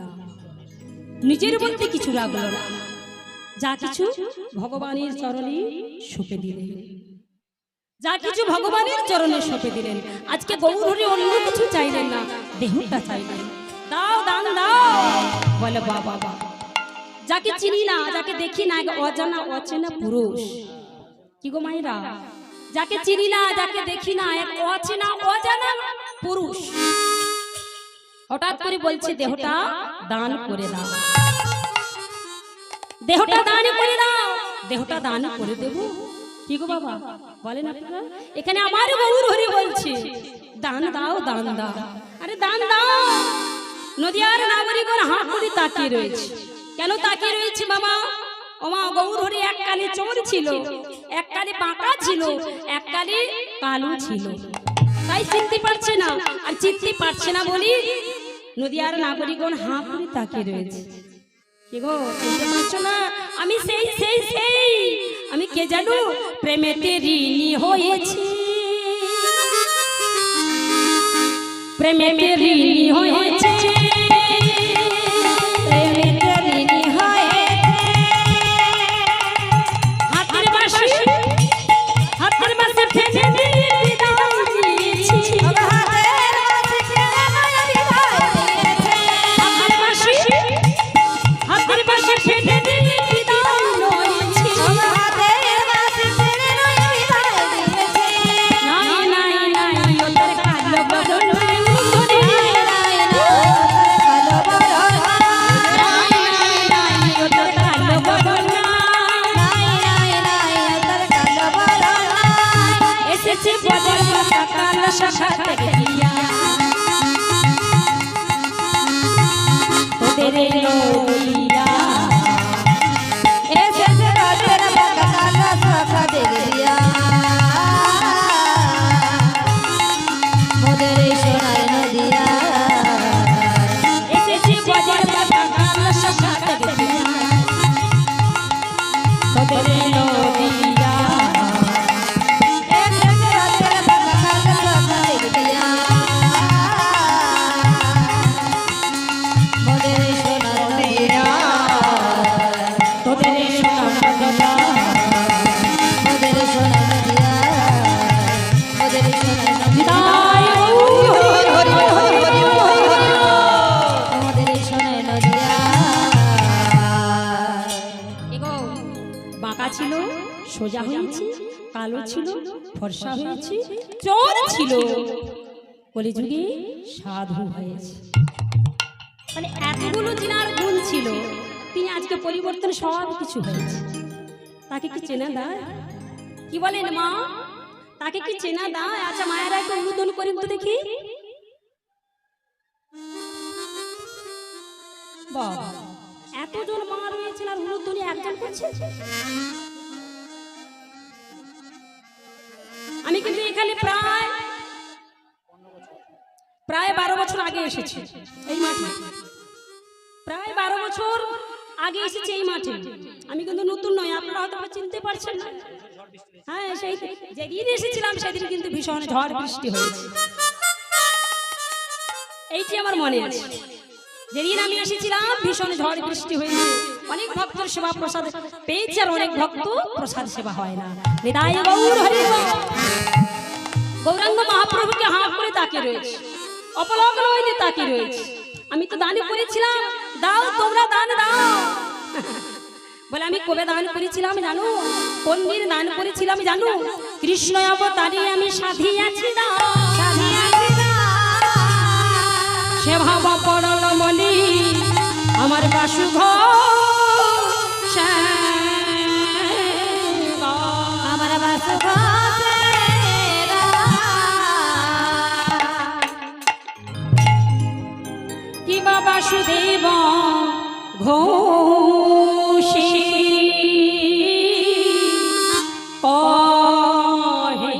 নিজের মধ্যে কিছু রাখলো না, যা কিছু ভগবানের চরণে সঁপে দিলেন, যা কিছু ভগবানের চরণে সঁপে দিলেন। আজকে গৌরহরি অন্য কিছু চাইলেন না, দেহটা চাইলেন। দাও দান দাও। বলে বাবা বাবা, যাকে চিনি না, যাকে দেখি না, অজানা অচেনা পুরুষ। কি গো মায়েরা, যাকে চিনি না, যাকে দেখি না, এক অচেনা অজানা পুরুষ হঠাৎ করে বলছে দেহটা দান করে দাও, দেহটা দান করে দাও। দেহটা দান করে দেব? কি গো বাবা বলেন আপনারা? এখানে আমার গৌরহরি বলছে দান দাও দান দাও। আরে দান দাও। নদিয়ার নাগরিকগণ হাঁ করে তাকিয়ে রয়েছে। কেন তাকিয়ে রয়েছে বাবা? ওমা গৌরহরি এক কালে চোর ছিল, এক কালে বাঁকা ছিল, এক কালে কালো ছিল, তাই চিনতে পারছে না। আর চিনতে পারছে না বলি নদিয়ার নাগরিকগণ হাঁ করে তাকিয়ে রয়েছে। কি গো চিনতে পারছো না? আমি সেই সেই সেই আমি কে জানো? প্রেমেতে ঋণী হয়েছি, প্রেমেতে ঋণী হয়েছে, প্রেমেতে ঋণী হয়েছে। হাতের বাঁশি, হাতের বাঁশি ঠেনে দিয়ে বিদায় দিয়েছি। হাতের বাঁশি, হাতের বাঁশি ঠেনে দিয়ে বিদায় দিয়েছি। নাই নাই নাই ওদের কালো বদন ধরে, নাই নাই নাই ওদের কালো বদন, এসেছে বদন পাতা কালো শাখা দিয়া, ওদের এলো বলিয়া। এসেছে রাতের বাঁকা কালো শাখা দিয়া, মোদের এই সোনার নদিয়া। এসেছে বদন পাতা কালো শাখা দিয়া, ওদের এলো বলিয়া। এসেছে রাতের বাঁকা কালো শাখা দিয়া, মোদের এই সোনার নদিয়া। তোদের এই সোনার নদিয়া, মোদের এই সোনার নদিয়া, মোদের এই সোনার নদিয়া। বিদায় মোদের এই সোনার নদিয়া। এগো বাঁকা ছিল সোজা হয়েছে, কালো ছিল ফর্সা হয়েছে, চোর ছিল কলিযুগে সাধু হয়েছে। মানে এতগুলো জিনার গুণ ছিল, তিনি আজকে পরিবর্তন সব কিছু হয়েছে। তাকে কি চেনা দেয়? কি বলেন মা? তাকে কি চেনা দেয়? আচ্ছা মায়েরা একটু উদ্বোধন করি তো দেখি। বাবা এতজন মা রয়েছেন আর উলুধ্বনি একজন করছে। আমি কিন্তু এখানে প্রায় 12 বছর আগে এসেছি এই মাঠে, প্রায় 12 বছর আগে এসেছি এই মাঠে। আমি কিন্তু নতুন নয়, আপনারা হয়তো চিনতে পারছেন না। হ্যাঁ সেই যেদিন এসেছিলাম সেদিন কিন্তু ভীষণ ঝড় বৃষ্টি হয়েছে, এইটি আমার মনে আছে। যেদিন আমি এসেছিলাম ভীষণ ঝড় বৃষ্টি হয়েছে, অনেক ভক্তর সেবা প্রসাদ পেয়েছে আর অনেক ভক্ত প্রসাদ সেবা হয় না। নিতাই গৌর হরি গৌরাঙ্গ মহাপ্রভুকে হাঁ করে তাকিয়ে রয়েছে, অপলক নয়নে তাকিয়ে রয়েছে। আমি তো দান করেছিলাম, দাও তোমরা দান দাও। বলে আমি কবে দান করেছিলাম জানো? কোন দিন দান করেছিলাম জানো? কৃষ্ণ অবতারে আমি সাধিয়াছি দাও, সাধিয়াছি দাও। সে ভাব পড়ল মনি আমার বাসুঘর, আমার বাসুঘর কি বাবা সুদেব ঘোষী কহে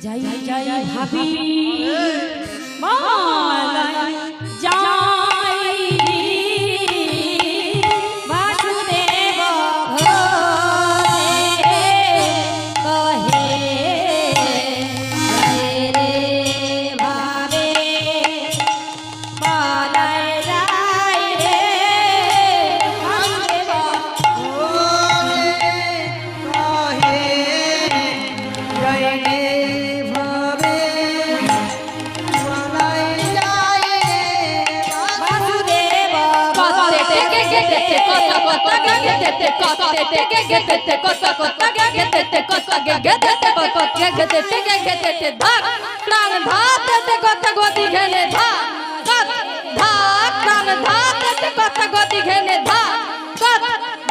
যাই যাই ভাবি মালাই যাই বাসুদেব ঘোষে কহে রে গে গে তে তে কত তে তে গে গে তে তে কত কত গে গে তে তে কত গে গে তে তে কত গে গে তে তে গে গে তে তে ধাক প্রাণ ধাত তে তে কত গতি ঘেনে ধাক কত ধাক প্রাণ ধাত তে তে কত গতি ঘেনে ধাক কত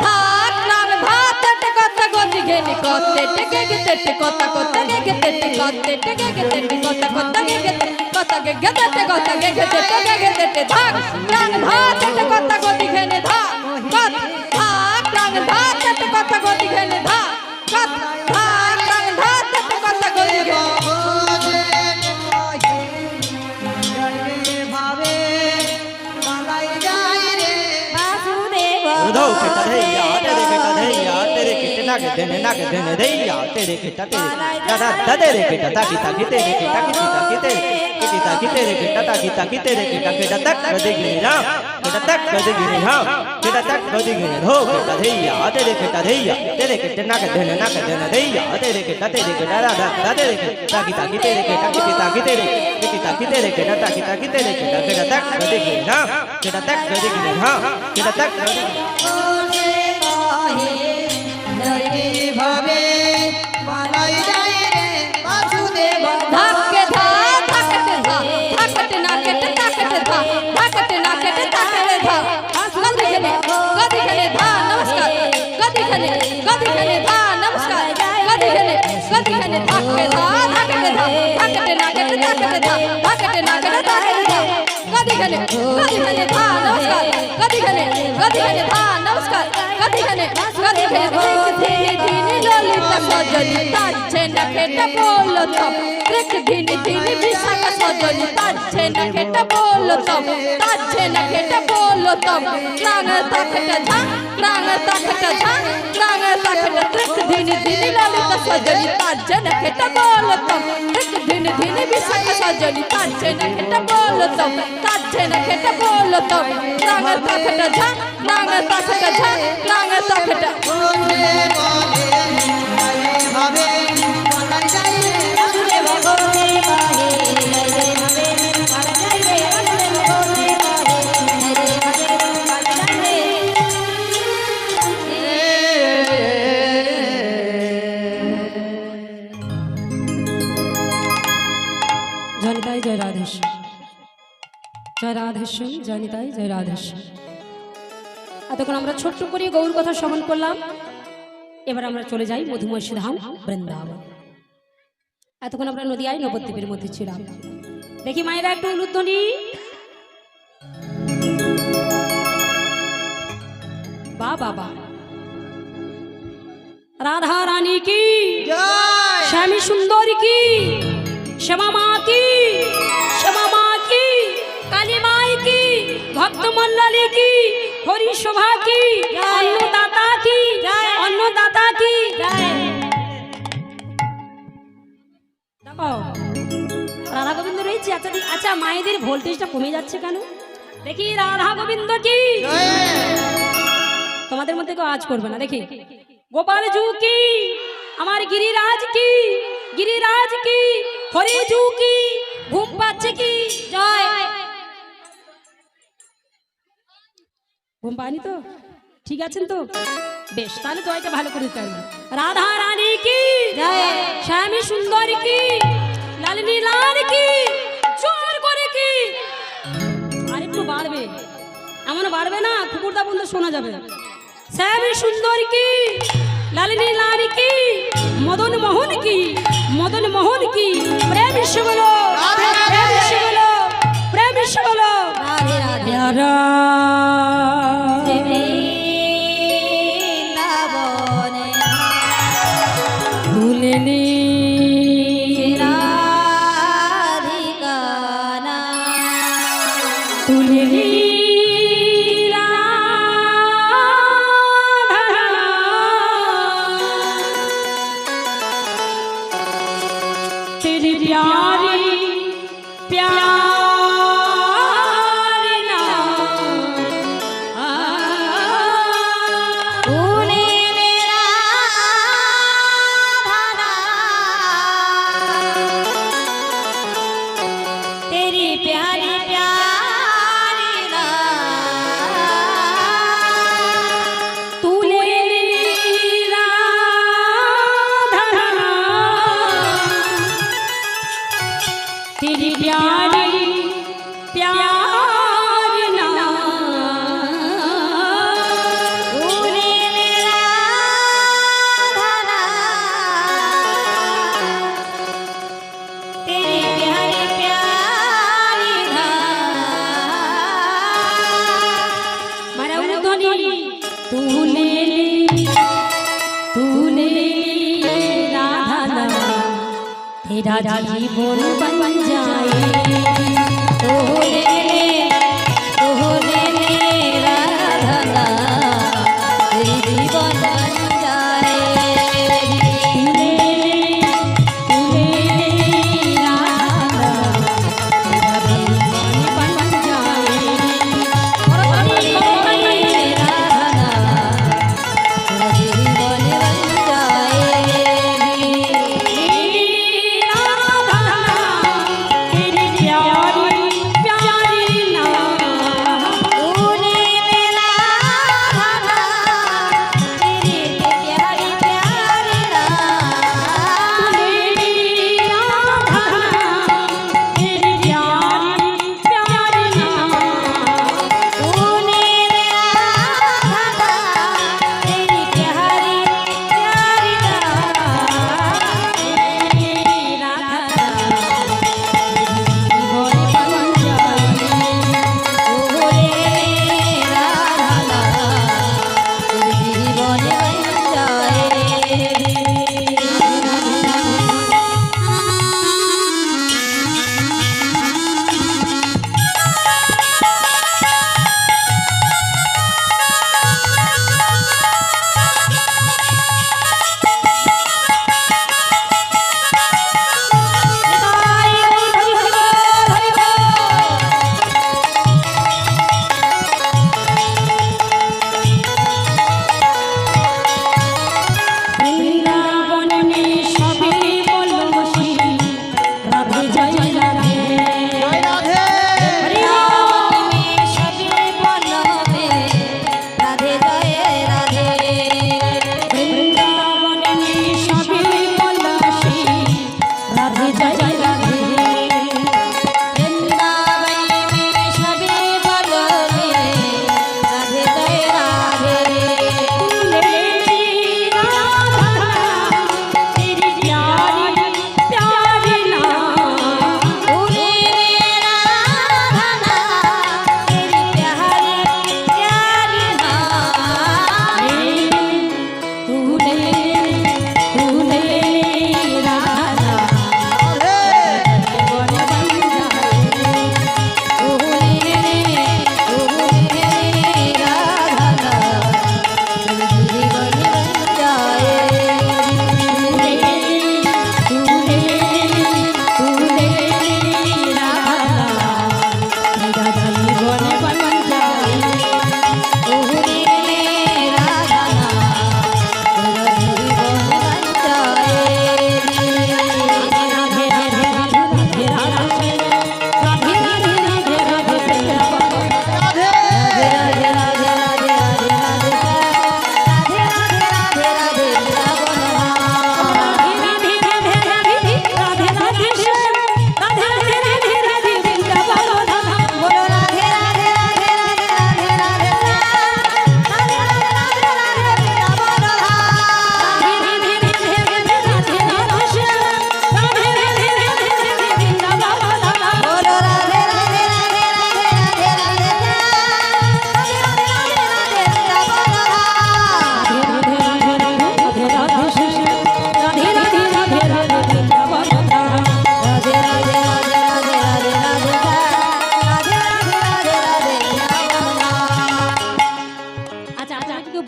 ধাক প্রাণ ধাত তে তে কত গতি ঘেনে কত তে তে গে গে তে তে কত কত গে গে তে তে কত তে তে গে গে তে তে কত কত গে গে তে কত গে গে তে তে কত গে গে তে তে গে গে তে তে ধাক প্রাণ ধাত তে তে কত গতি ঘেনে ধাক কত ধাক প্রাণ ধাত তে তে কত গতি ঘেনে ধাক কত ধাক প্রাণ ধাত তে তে কত গতি ঘেনে धो के तधैया तेरे के तधैया तेरे के नाक देने दैया तेरे के तते दादा तेरे के तता की ताकी तेरे के ताकी ताकी तेरे के ताकी तेरे के तता की ताकी तेरे के ताके तक कदे गिरे राम के तक कदे गिरे राम के तक कदे गिरे धो के तधैया तेरे के तधैया तेरे के नाक देने दैया तेरे के तते के दादा तेरे के ताकी तेरे के ताकी तेरे के ताकी तेरे के तता की ताकी तेरे के ताके तक कदे गिरे राम के तक कदे गिरे राम के तक धाके धा धाकट धा धाकट नाकट ताकट धा धाकट नाकट ताकट धा गदी घने धा नमस्कार गदी घने धा नमस्कार गदी घने धाके धा धाकट धा धाकट नाकट ताकट धा धाकट नाकट ताकट धा गदी घने धा नमस्कार गदी घने धा नमस्कार गदी घने धीरे धीरे ललिता सजनी ताछे नखेटा बोलो तब देख धीरे धीरे विशाखा सजनी ताछे नखेटा बोलो तब ताछे नखेटा बोलो तब प्राण ताकट झा देख धीरे धीरे ललिता सजनी ताछे नखेटा बोलो तब देख धीरे धीरे विशाखा सजनी ताछे नखेटा बोलो तब ताछे नखेटा बोलो तब प्राण ताकट झा জনিতাই জয় রাধেশ্বর জয় রাধেশ্বর জনিতাই জয় রাধেশ্বর। এতক্ষণ আমরা ছোট্ট করে গৌর কথা শ্রবণ করলাম। এবার আমরা চলে যাই মধুময় ধাম বৃন্দাবন। এতক্ষণ আমরা নদিয়ায় নবদ্বীপের মধ্যে ছিলাম। দেখি মায়েরা একটু উলুধ্বনি। বা বাবা রাধা রানী কি শ্যামী সুন্দরী কি শ্যামা মা কি কালী মাই কি ভক্ত মন্ডলী কি হরি শোভা কি অন্নদাতা কি রাধা গোবিন্দ রয়েছে। আচ্ছা মায়েদের ভোল্টেজটা কমে যাচ্ছে কেন? দেখি রাধা গোবিন্দ কি। তোমাদের মধ্যে কেউ আজ করবে না। দেখি গোপাল জু কি আমার গিরিরাজ কি হরি জু কি ঘুম পাচ্ছে কি জয় ঘুম পায়নি তো? ঠিক আছেন তো? বেশ, তাহলে জয়টা ভালো করে দিতে হবে। রাধা রানী কি শ্যামী সুন্দরী কি লালিনী লাল কি জোর করে কি। আর একটু বাড়বে, এমন বাড়বে না কুকুরদা বন্ধু শোনা যাবে। শ্যামী সুন্দরী কি লালিনী লাল কি মদন মোহন কি প্রেম সে বলো প্রেম সে বলো প্যারা ভুলেনি তুলেনি तेरी प्यारी प्यारी ना तूने मेरा धना तेरी प्यारी प्यारी ना प्यारी प्यार ना भूले मेरा धना तेरी प्यारी प्यारी मारा उधनी तू ले राधा ना तेरा जीवन बन जाए तू ले राधा तेरी जीवन बन जाए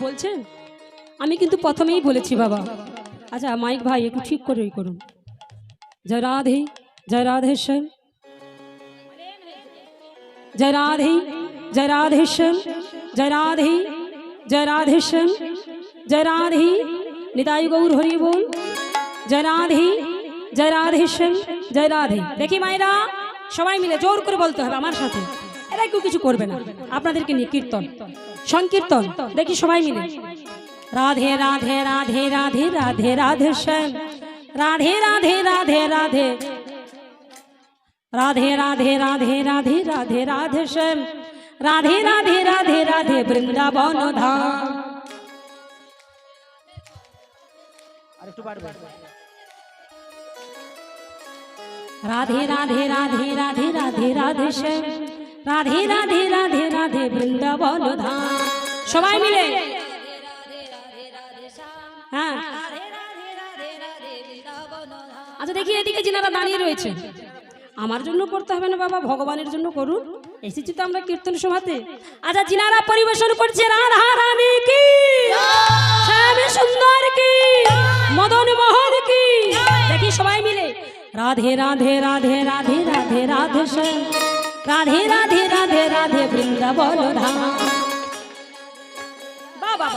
বলছেন আমি কিন্তু প্রথমেই বলেছি বাবা। আচ্ছা মাইক ভাই একটু ঠিক করে করুন। জয় রাধে জয় রাধেশ্বর, জয় রাধে জয় রাধেশ্বর, জয় রাধে জয় রাধেশ্বর, জয় রাধে নিতাই গৌর হরি বল, জয় রাধে জয় রাধেশ্বর, জয় রাধে। দেখি মায়েরা সবাই মিলে জোর করে বলতে হবে আমার সাথে, এরা কেউ কিছু করবে না, আপনাদেরকে নিয়ে কীর্তন সংকীর্তন। দেখি সবাই মিলে রাধে রাধে রাধে রাধে রাধে রাধেশ্বর, রাধে রাধে রাধে রাধে রাধে রাধে রাধে রাধে রাধে রাধে শ্যাম রাধে রাধে রাধে রাধে বৃন্দাবন ধাম। রাধে রাধে রাধে রাধে রাধে রাধে শ্যাম রাধে রাধে রাধে রাধে বৃন্দাবন ধাম। সবাই মিলে হ্যাঁ। আচ্ছা দেখি এদিকে যিনারা দাঁড়িয়ে রয়েছে, আমার জন্য করতে হবে না বাবা, ভগবানের জন্য করুন। এসেছি তো আমরা কীর্তন সভাতে। আচ্ছা যিনারা পরিবেশন করছে রাধা রানী কি, শ্যাম সুন্দর কি, মদন মোহন কি, দেখি সবাই মিলে রাধে রাধে রাধে রাধে রাধে রাধে শ্যাম রাধে রাধে রাধে রাধে বৃন্দাবন ধাম। বাবা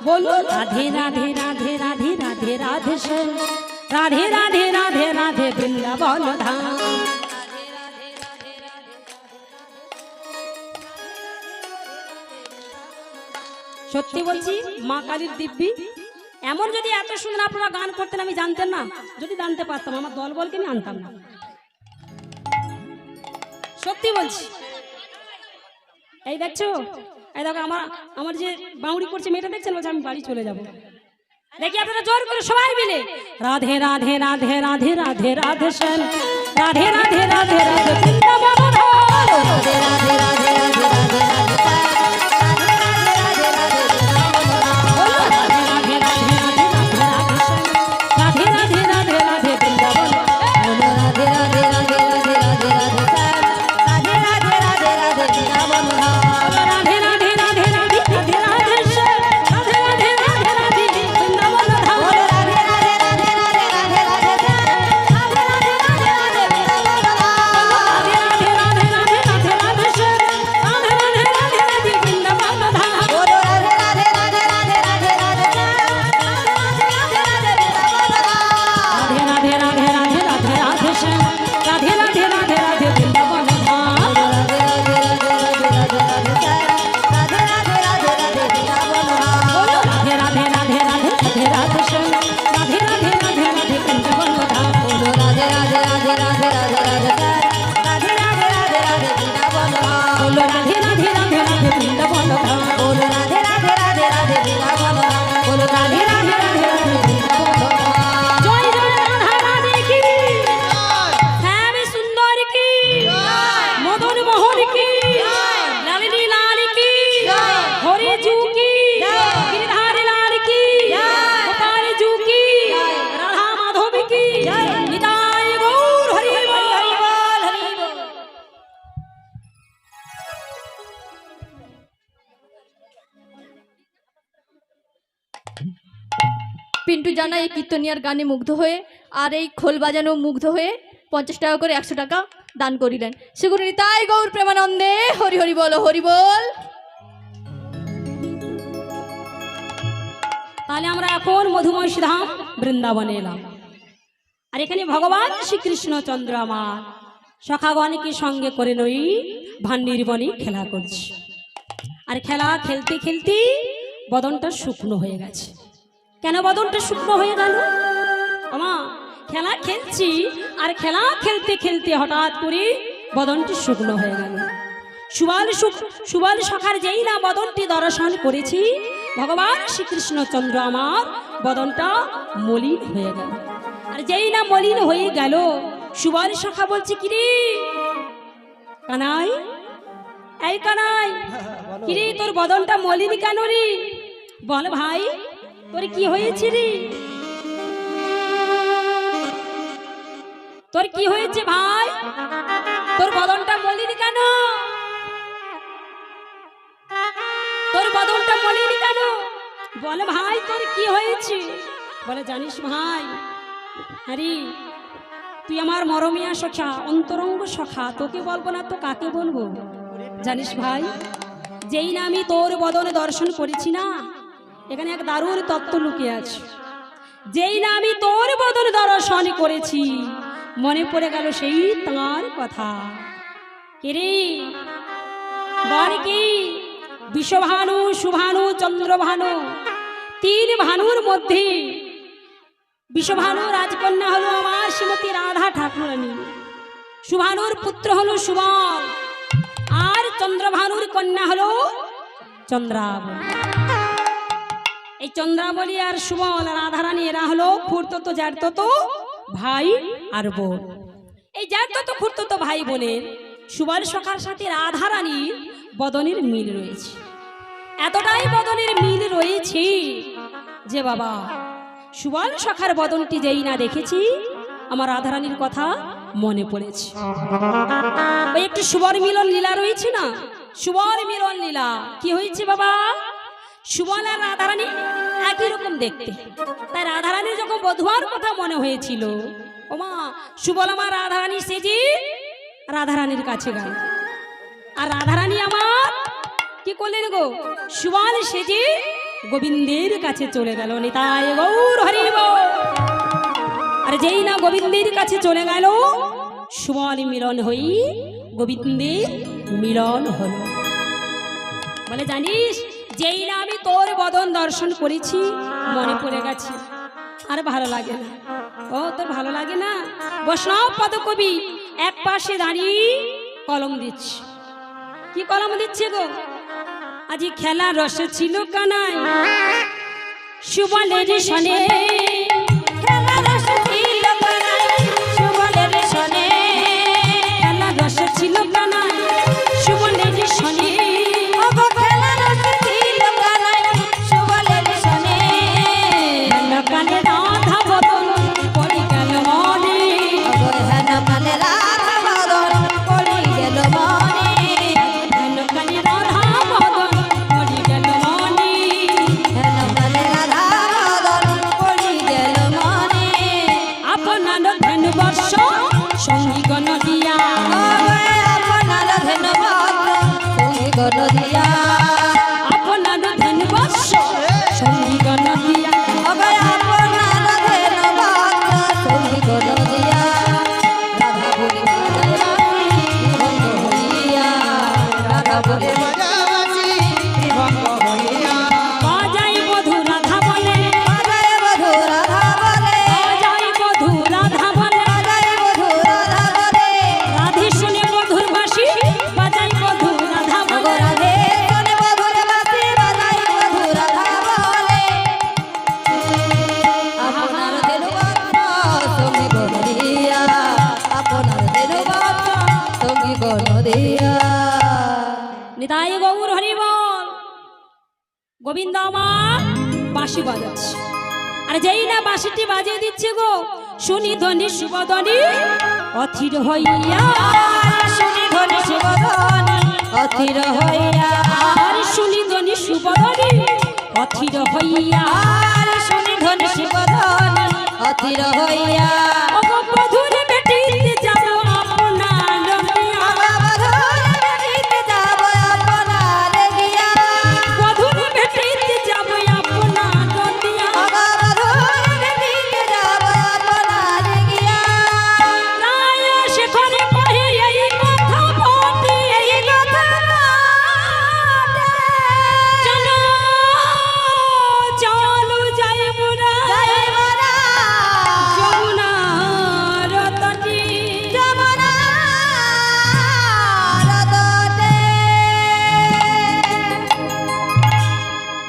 বলো রাধে রাধে রাধে রাধে রাধে রাধে শ্যাম রাধে রাধে রাধে রাধে বৃন্দাবন ধাম। সত্যি বলছি মা কালীর দিব্যি এমন, যদি এত সুন্দর আপনারা গান করতেন আমি জানতেন না, যদি জানতে পারতাম আমার দল বলকে আমি আনতাম না। সত্যি বলছি। এই দেখছো, এই দেখো আমার যে বাউড়ি করছে মেয়েটা দেখছেন, বলছে আমি বাড়ি চলে যাব। দেখি আপনারা জোর করে সবাই মিলে রাধে রাধে রাধে রাধে রাধে রাধে শ্যাম রাধে রাধে রাধে রাধে বৃন্দাবন ধাম। রাধে রাধে রাধে রাধে রাধে পিন্টু জানা এই কীর্তনিয়ার গানে মুগ্ধ হয়ে আর এই খোল বাজানো মুগ্ধ হয়ে 50 টাকা করে 100 টাকা দান করিলেন। সেগুলো নিতাই গৌর প্রেমানন্দে হরি হরি বল হরি বল। তাহলে আমরা এখন মধুময় ধাম বৃন্দাবনে এলাম, আর এখানে ভগবান শ্রীকৃষ্ণ চন্দ্র আমার সখাগণকে সঙ্গে করে নই ভান্ডির বনে খেলা করছি। আর খেলা খেলতে খেলতে বদনটা শুকনো হয়ে গেছে। কেন বদনটা শুকনো হয়ে গেল? আমা খেলা খেলছি, আর খেলা খেলতে খেলতে হঠাৎ করে বদনটি শুকনো হয়ে গেল। সুবাল সখার যেই না বদনটি দর্শন করেছি, ভগবান শ্রীকৃষ্ণ চন্দ্র আমার বদনটা মলিন হয়ে গেল। আর যেই না মলিন হয়ে গেল, সুবাল সখা বলছে কিরে কানাই, এই কানাই কিরে তোর বদনটা মলিন কেন রে? বল ভাই তোর কি হয়েছে রে? তোর কি হয়েছে ভাই? তোর বদনটা মলিন কেন? তোর বদনটা মলিন কেন? বলে ভাই তোর কি হয়েছে? বলে জানিস ভাই, আরে তুই আমার মরমিয়া সখা, অন্তরঙ্গ সখা, তোকে বলবো না তো কাকে বলবো? জানিস ভাই, যেই না আমি তোর বদনে দর্শন করেছি না, এখানে এক দারুণ তত্ত্ব লুকিয়ে আছে। যেই না আমি তোর বদনে দর্শন করেছি, মনে পড়ে গেল সেই তাঁর কথা। কেরে বল কি? বিশ্বভানু, সুভানু, চন্দ্রভানু, তিন ভানুর মধ্যে বিশ্বভানু রাজকন্যা হলো আমার শ্রীমতী রাধা ঠাকুরানী, সুভানুর পুত্র হলো সুবল, আর চন্দ্রভানুর কন্যা হলো চন্দ্রাবলী। এই চন্দ্রাবলী আর সুবল রাধারানী এরা হলো খুড়তো জ্যাঠতো ভাই আর বোন। এই জ্যাঠতো খুড়তো ভাই বোনের সুবল সখার সাথে রাধারানীর বদনের মিল রয়েছে। এতটাই বদনের মিল রয়েছে যে বাবা সুবল সখার বদনটি যেই না দেখেছি আমার রাধারানীর কথা মনে পড়েছে। ওই একটু সুবর মিলন লীলা রয়েছে না, সুবর মিলন লীলা কি হয়েছে বাবা, সুবল আর রাধারানী একই রকম দেখতে, তাই রাধারানীর যখন বধুয়ার কথা মনে হয়েছিল ওমা সুবল আমার রাধারানী সেজে রাধারানীর কাছে গেল, আর রাধারানী আমার কি করলেন গো সুবল সেজে গোবিন্দের কাছে চলে গেল। নিতাই গৌর হরি বল। আর যেই না গোবিন্দের কাছে চলে গেল সুবল মিলন হই গোবিন্দের মিলন হলো। বলে জানিস যেই না আমি তোর বদন দর্শন করেছি মনে পড়ে গেছে, আর ভালো লাগে না। ও তোর ভালো লাগে না? বৈষ্ণব পদকবি এক পাশে দাঁড়িয়ে কলম দিচ্ছে। কি কলম দিচ্ছে গো? আজি খেলা রস ছিল কানাই সুবলের সনে, খেলা রস ছিল কানাই সুবলের সনে, খেলা রস ছিল কানাই সুবলের সনে, ওগো খেলা রস ছিল কানাই সুবলের সনে, কানে রাধা বদন পড়ি গেল মনে, ওগো হেন কানে রাধা বদন পড়ি গেল মনে, হেন কানে রাধা বদন পড়ি গেল মনে, হেন কানে রাধা বদন পড়ি গেল মনে, আপনার ধন বর্ষ সঙ্গী গণ দিয়া, আপনার ধন বর্ষ সঙ্গী গণ দিয়া, আপনার ধন বর্ষ সঙ্গী গণ দিয়া, বাজাই বধূ রাধা বলে, বাজাই বধূ রাধা বলে, বাজাই বধূ রাধা বলে, বাজাই বধূ রাধা বলে, রাধে শুনে বধূর বাঁশি বাজাই বধূ রাধা বলে, রাধে শুনে বধূর বাঁশি বাজাই বধূ রাধা বলে, আপনার ধেনু সঙ্গী গণ দিয়া, আপনার ধেনু সঙ্গী গণ দিয়া। নিতাই গৌর হরি বল। গোবিন্দ আমার বাঁশি বাজাচ্ছে, আর যেই না বাঁশিটি বাজিয়ে দিচ্ছে গো শুনি ধ্বনি শুভধ্বনি অথির হইয়া, শুনি ধ্বনি শুভধ্বনি অথির হইয়া, আর শুনি ধ্বনি শুভধ্বনি অথির হইয়া, আর শুনি ধ্বনি শুভধ্বনি অথির হইয়া, ওগো বধূর বেটিতে যাব আপনার রঙিয়া, বধূর বেটিতে যাব আপনার গিয়া, বধূর বেটিতে যাব আপনার রঙিয়া, বধূর বেটিতে যাব আপনার গিয়া, রায় সেখানে কহে এই কথা বটে, এই কথা বটে, চলো চলো যাই মোরা, যাই মোরা যমুনার তটে, যমুনার তটে।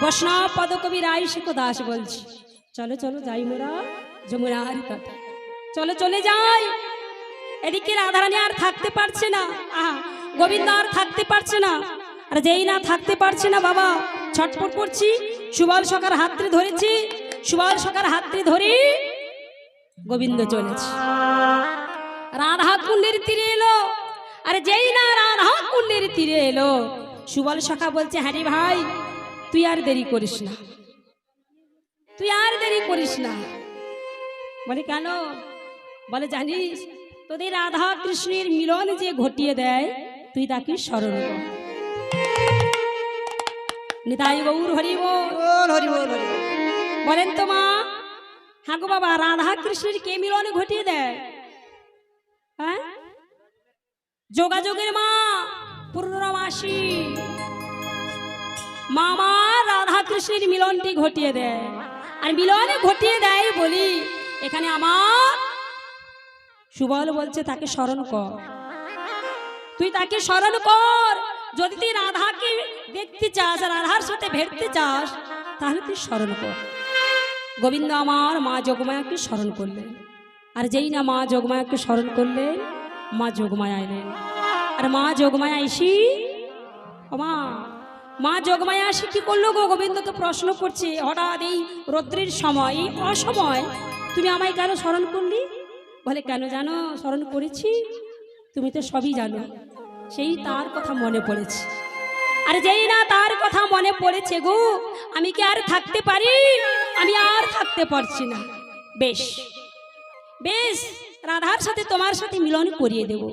বৈষ্ণব পদকবি রায় শেখর দাস বলছি, চলো চলো যাই মোরা যমুনার তটে, চলো চলে যাই। এদিকে রাধারানী আর থাকতে পারছে না, আহা গোবিন্দ আর থাকতে পারছে না, আর যেই না থাকতে পারছে না বাবা ছটফট করছি, সুবল সখার হাতটি ধরেছি, সুবল সখার হাতটি ধরে গোবিন্দ চলেছে রাধা কুণ্ডের তীরে এলো, আর যেই না রাধা কুণ্ডের তীরে এলো সুবল সখা বলছে হ্যাঁ রে ভাই তুই আর দেরি করিস না, তুই আর দেরি করিস না। বলে কেন? বলে জানিস তোদের রাধা কৃষ্ণের মিলন যে ঘটিয়ে দেয় তুই তাকে স্মরণ কর। নিতাই গৌর হরি বল, হরি বল। বলেন তো মা, হ্যাঁ গো বাবা রাধা কৃষ্ণের কে মিলন ঘটিয়ে দেয়? হ্যাঁ যোগাযোগের মা পূর্ণমাসী মামা রাধা কৃষ্ণের মিলনটি ঘটিয়ে দেয়, আর মিলনে ঘটিয়ে দেয় বলি এখানে আমার সুবল বলছে তাকে স্মরণ কর, তুই তাকে স্মরণ কর। যদি তুই রাধাকে দেখতে চাস, রাধার সাথে ভেটতে চাস, তাহলে তুই স্মরণ কর। গোবিন্দ আমার মা যোগমায়াকে স্মরণ করলেন, আর যেই না মা যোগমায়াকে স্মরণ করলেন, মা যোগমায়া এলেন। আর মা যোগমায়া এসি, ও মা যোগমায়া এসে কি করলো গো? গোবিন্দকে প্রশ্ন করছে, হঠাৎ এই রৌদ্রের সময়, এই অসময় তুমি আমায় কেন স্মরণ করলি? বলে কেন জানো স্মরণ করেছি? তুমি তো সবই জানো। সেই তার কথা মনে পড়েছে। আর যেই না তার কথা মনে পড়েছে গো, আমি কি আর থাকতে পারি? আমি আর থাকতে পারছি না। বেশ বেশ, রাধার সাথে তোমার সাথে মিলন করিয়ে দেব,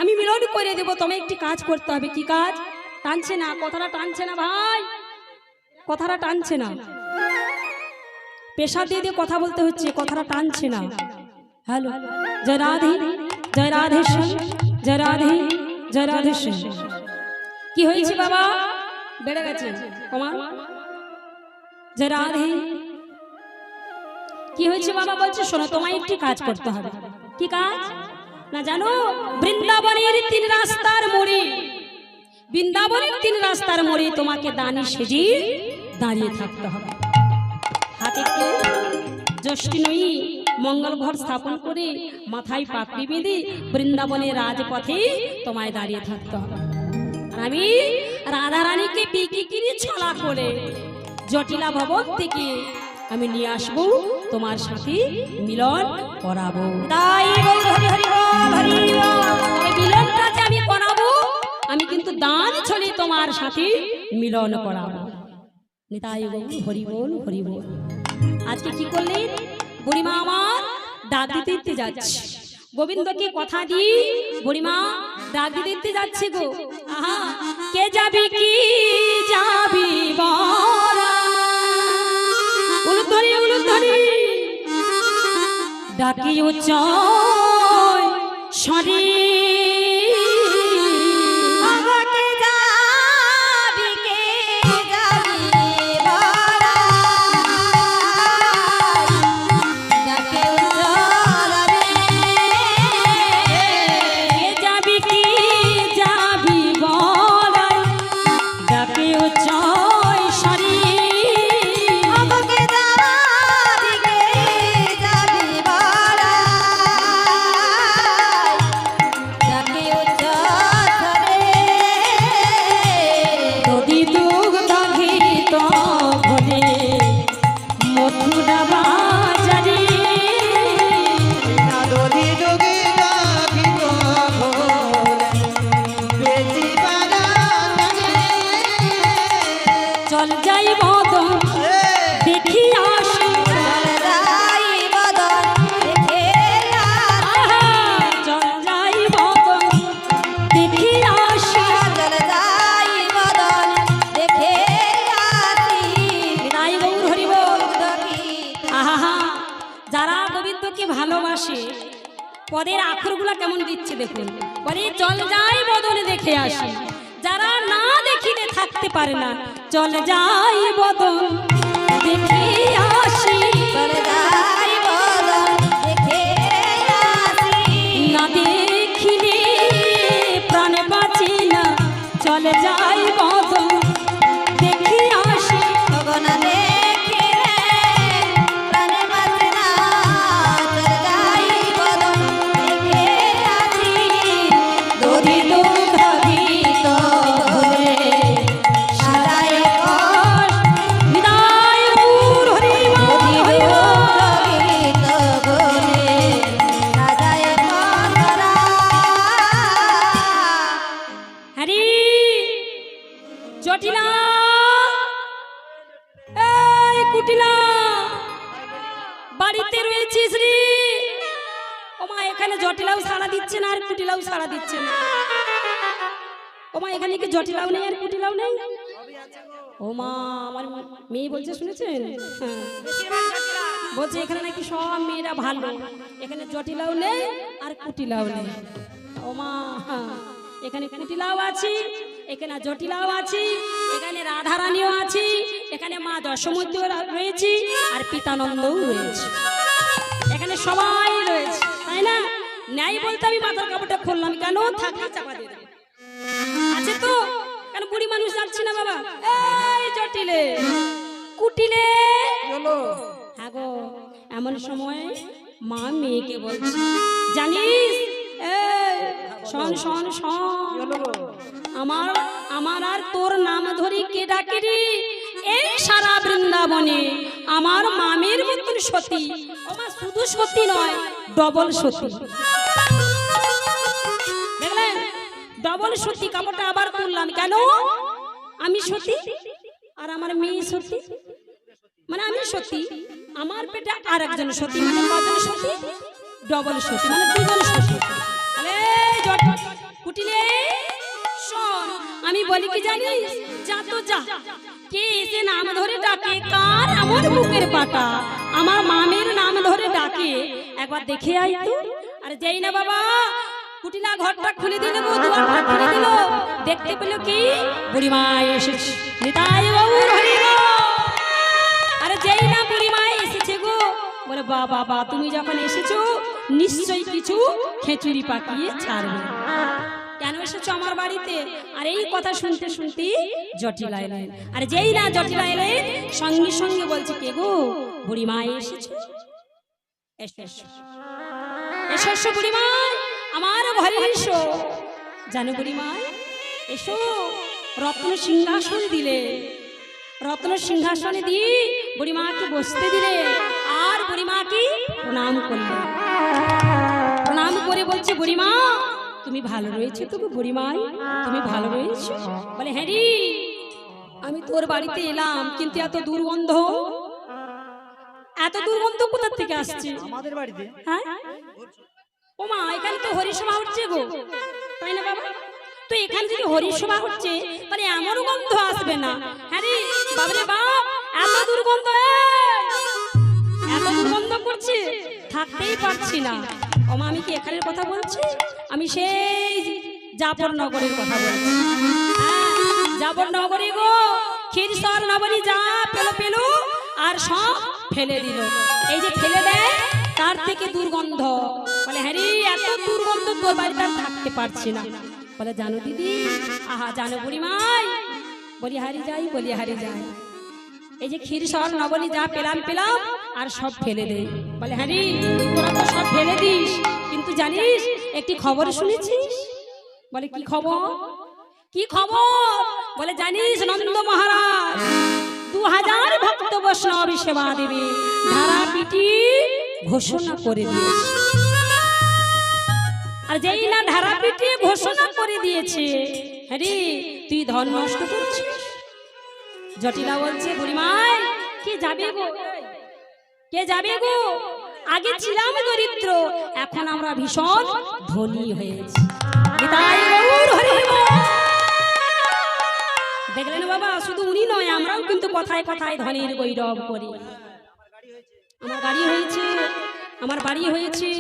আমি মিলন করে দেব। তোমায় একটি কাজ করতে হবে। কি কাজ? টানছে না, কথাটা টানছে না ভাই, কথাটা টানছে না। পেশা দিয়ে দিয়ে কথা বলতে হচ্ছে, কথাটা টানছে না। হ্যালো, জয় রাধে, জয় রাধেশ্বর, জয় রাধে, জয় রাধেশ্বর। কি হয়েছে বাবা? বেড়ে গেছে তোমার? জয় রাধে। কি হয়েছে বাবা? বলছে শোনো, তোমায় একটি কাজ করতে হবে। কি কাজ না জানো? বৃন্দাবনের 3 রাস্তার মোড়ে, বৃন্দাবনের 3 রাস্তার মোড়ে তোমাকে দানি সেজে দাঁড়িয়ে থাকতে হবে। হাতে একটু জ্যৈষ্ঠী নই মঙ্গল ঘর স্থাপন করে, মাথায় পাপড়ি বেঁধে বৃন্দাবনের রাজপথে তোমায় দাঁড়িয়ে থাকতে হবে। আমি রাধারানীকে বিকি কিনে ছলা করে জটিলা ভবন থেকে আমি নিয়ে আসবো, তোমার সাথে মিলন করাবো। তাই মিলনটা যে আমি করাবো, আমি কিন্তু দান ছলে তোমার সাথে মিলন করাবো। নিতাই গৌর হরি বল, হরি বল। আজকে কি করলেন? বুড়িমা আমার ডাক দিতে যাচ্ছে। গোবিন্দকে কথা দি বুড়িমা ডাক দিতে যাচ্ছে গো। আহা, কে যাবি কি যাবি বরা, উলুধ্বনি উলুধ্বনি ডাকি উচ্চ সরি। ভালোবাসে পদের আখরগুলা কেমন দিচ্ছে দেখুন। বলে চল যাই বদনে দেখে আসি। যারা না দেখিতে থাকতে পারে না, চল যাই বদন দেখে আসি। না দেখিলে প্রাণ বাঁচে না, চল যাই বদন দেখে আসি। জটিলা, এই কুটিলা, বাড়িতে রয়েছিস রে? ওমা এখানে জটিলাও সাড়া দিচ্ছে না, আর কুটিলাও সাড়া দিচ্ছে না। ওমা এখানে কি জটিলাও নেই আর কুটিলাও নেই? ওমা আমার মেয়ে বলছে, শুনেছেন? বলছে এখানে নাকি সব মেয়েরা ভালো, এখানে জটিলাও নেই আর কুটিলাও নেই। ওমা এখানে কুটিলাও আছে, এখানে জটিলাও আছে, এখানে রাধারানীও আছে, এখানে মা যশোমতীও রয়েছে, আর পিতানন্দও রয়েছে, এখানে সবাই রয়েছে, তাই না? ন্যায় বলতে আমি মাথার কাপড়টা খুললাম কেন, থাকলে চাপা দিয়ে দেবে। আছে তো, কেন বুড়ি মানুষ যাচ্ছি না বাবা? এই জটিলে কুটিলে, হ্যাঁ গো, এমন সময় মা মেয়েকে বলছে, জানিস শোন শোন শোন, আমার আর তোর নাম ধরি কে ডাকে রে? এই সারা বৃন্দাবনে আমার মামের মতন সতী, আমার শুধু সতী নয়, ডবল সতী। দেখলেন, ডবল সতী। কাপড়টা আবার তুললাম কেন, আমি সতী আর আমার মেয়ে সতী, মানে আমি সতী, আমার পেটে আর একজন সতী, মানে কজন সতী? ডবল সতী, মানে দুজন সতী। কুটিলে শোন, আমি বলি কি জানিস, যা তো যা, কে এসে নাম ধরে ডাকে, কার আমার বুকের পাটা, আমার মামের নাম ধরে ডাকে, একবার দেখে আই তো। আর যেই না বাবা কুটিলা ঘরটা খুলে দিল, দুয়ারটা খুলে দিল, দেখতে পেল কি বুড়িমা এসেছে, নিতাই বাবুর হরি গো। আরে যেই না বুড়িমা এসেছে গো, বলে বাবা তুমি যখন এসেছো নিশ্চয়ই কিছু খেচুড়ি পাকিয়ে ছাড়বে, কেন এসেছো আমার বাড়িতে? আর এই কথা শুনতে শুনতে জটিলা এলেন। আর যেই না জটিলা এলেন, সঙ্গে সঙ্গে বলছে, কে গো? বুড়িমা এসেছো, এসো বুড়িমা, আমার ঘরে এসো। জানো বুড়িমা, এসো, রত্ন সিংহাসন দিলে, রত্ন সিংহাসনে দিয়ে বুড়িমাকে বসতে দিলে, আর বুড়িমাকে প্রণাম করলে। প্রণাম করে বলছে, বুড়িমা তুমি ভালো রয়েছে তো বুড়িমাই, তুমি ভালো রয়েছে? বলে, হ্যাঁ রে, আমি তোর বাড়িতে এলাম, কিন্তু এত দুর্গন্ধ, এত দুর্গন্ধ কোথা থেকে আসছে আমাদের বাড়িতে? হ্যাঁ ও মা, এখানে তো হরিসভা হচ্ছে গো, তাই না বাবা? তো এখানে যদি হরিসভা হচ্ছে, তাহলে এমন গন্ধ আসবে না। হ্যাঁ রে বাবরে বাপ, এত দুর্গন্ধ, এত দুর্গন্ধ করছে, থাকতেই পারছি না। ও মা, আমি কি এখানের কথা বলছি? আমি সেই জাফর নগরের কথা বলছি। জাফর নগরী গো, ক্ষীরসর নগরী যা পেলো আর সব ফেলে দিল। এই যে ফেলে দেয়, তার থেকে দুর্গন্ধ। বলে, হ্যাঁ রে, এত দুর্গন্ধ তোর বাড়িতে আর থাকতে পারছি না। বলে, জানো দিদি, আহা জানো বুড়িমাই, বলি হারি যাই, বলি হারি যাই, এই যে ক্ষীরসর নবনী যা পেলাম আর সব ফেলে দেয়। বলে, হ্যাঁ রে, তোরা তো সব ফেলে দিস, কিন্তু জানিস একটি খবর শুনেছিস? বলে, কি খবর? কি খবর? বলে, জানিস নন্দ মহারাজ 2000 ভক্ত বৈষ্ণব সেবা দেবে ধারা পিটি ঘোষণা করে দিয়েছে। আর যেই না ধারা পিটি ঘোষণা করে দিয়েছে, হ্যাঁ রে, তুই ধন নষ্ট করছিস। জটিলা বলছে, বুড়িমাই কে যাবে গো, কে যাবে গো? আগে ছিলাম দরিদ্র, এখন আমরা ভীষণ ধনী হয়েছি। দেখলেন বাবা, শুধু উনি নয়, আমরাও কিন্তু কথায় কথায় ধনের গৌরব করি। আমার গাড়ি হয়েছে, আমার বাড়ি হয়েছে,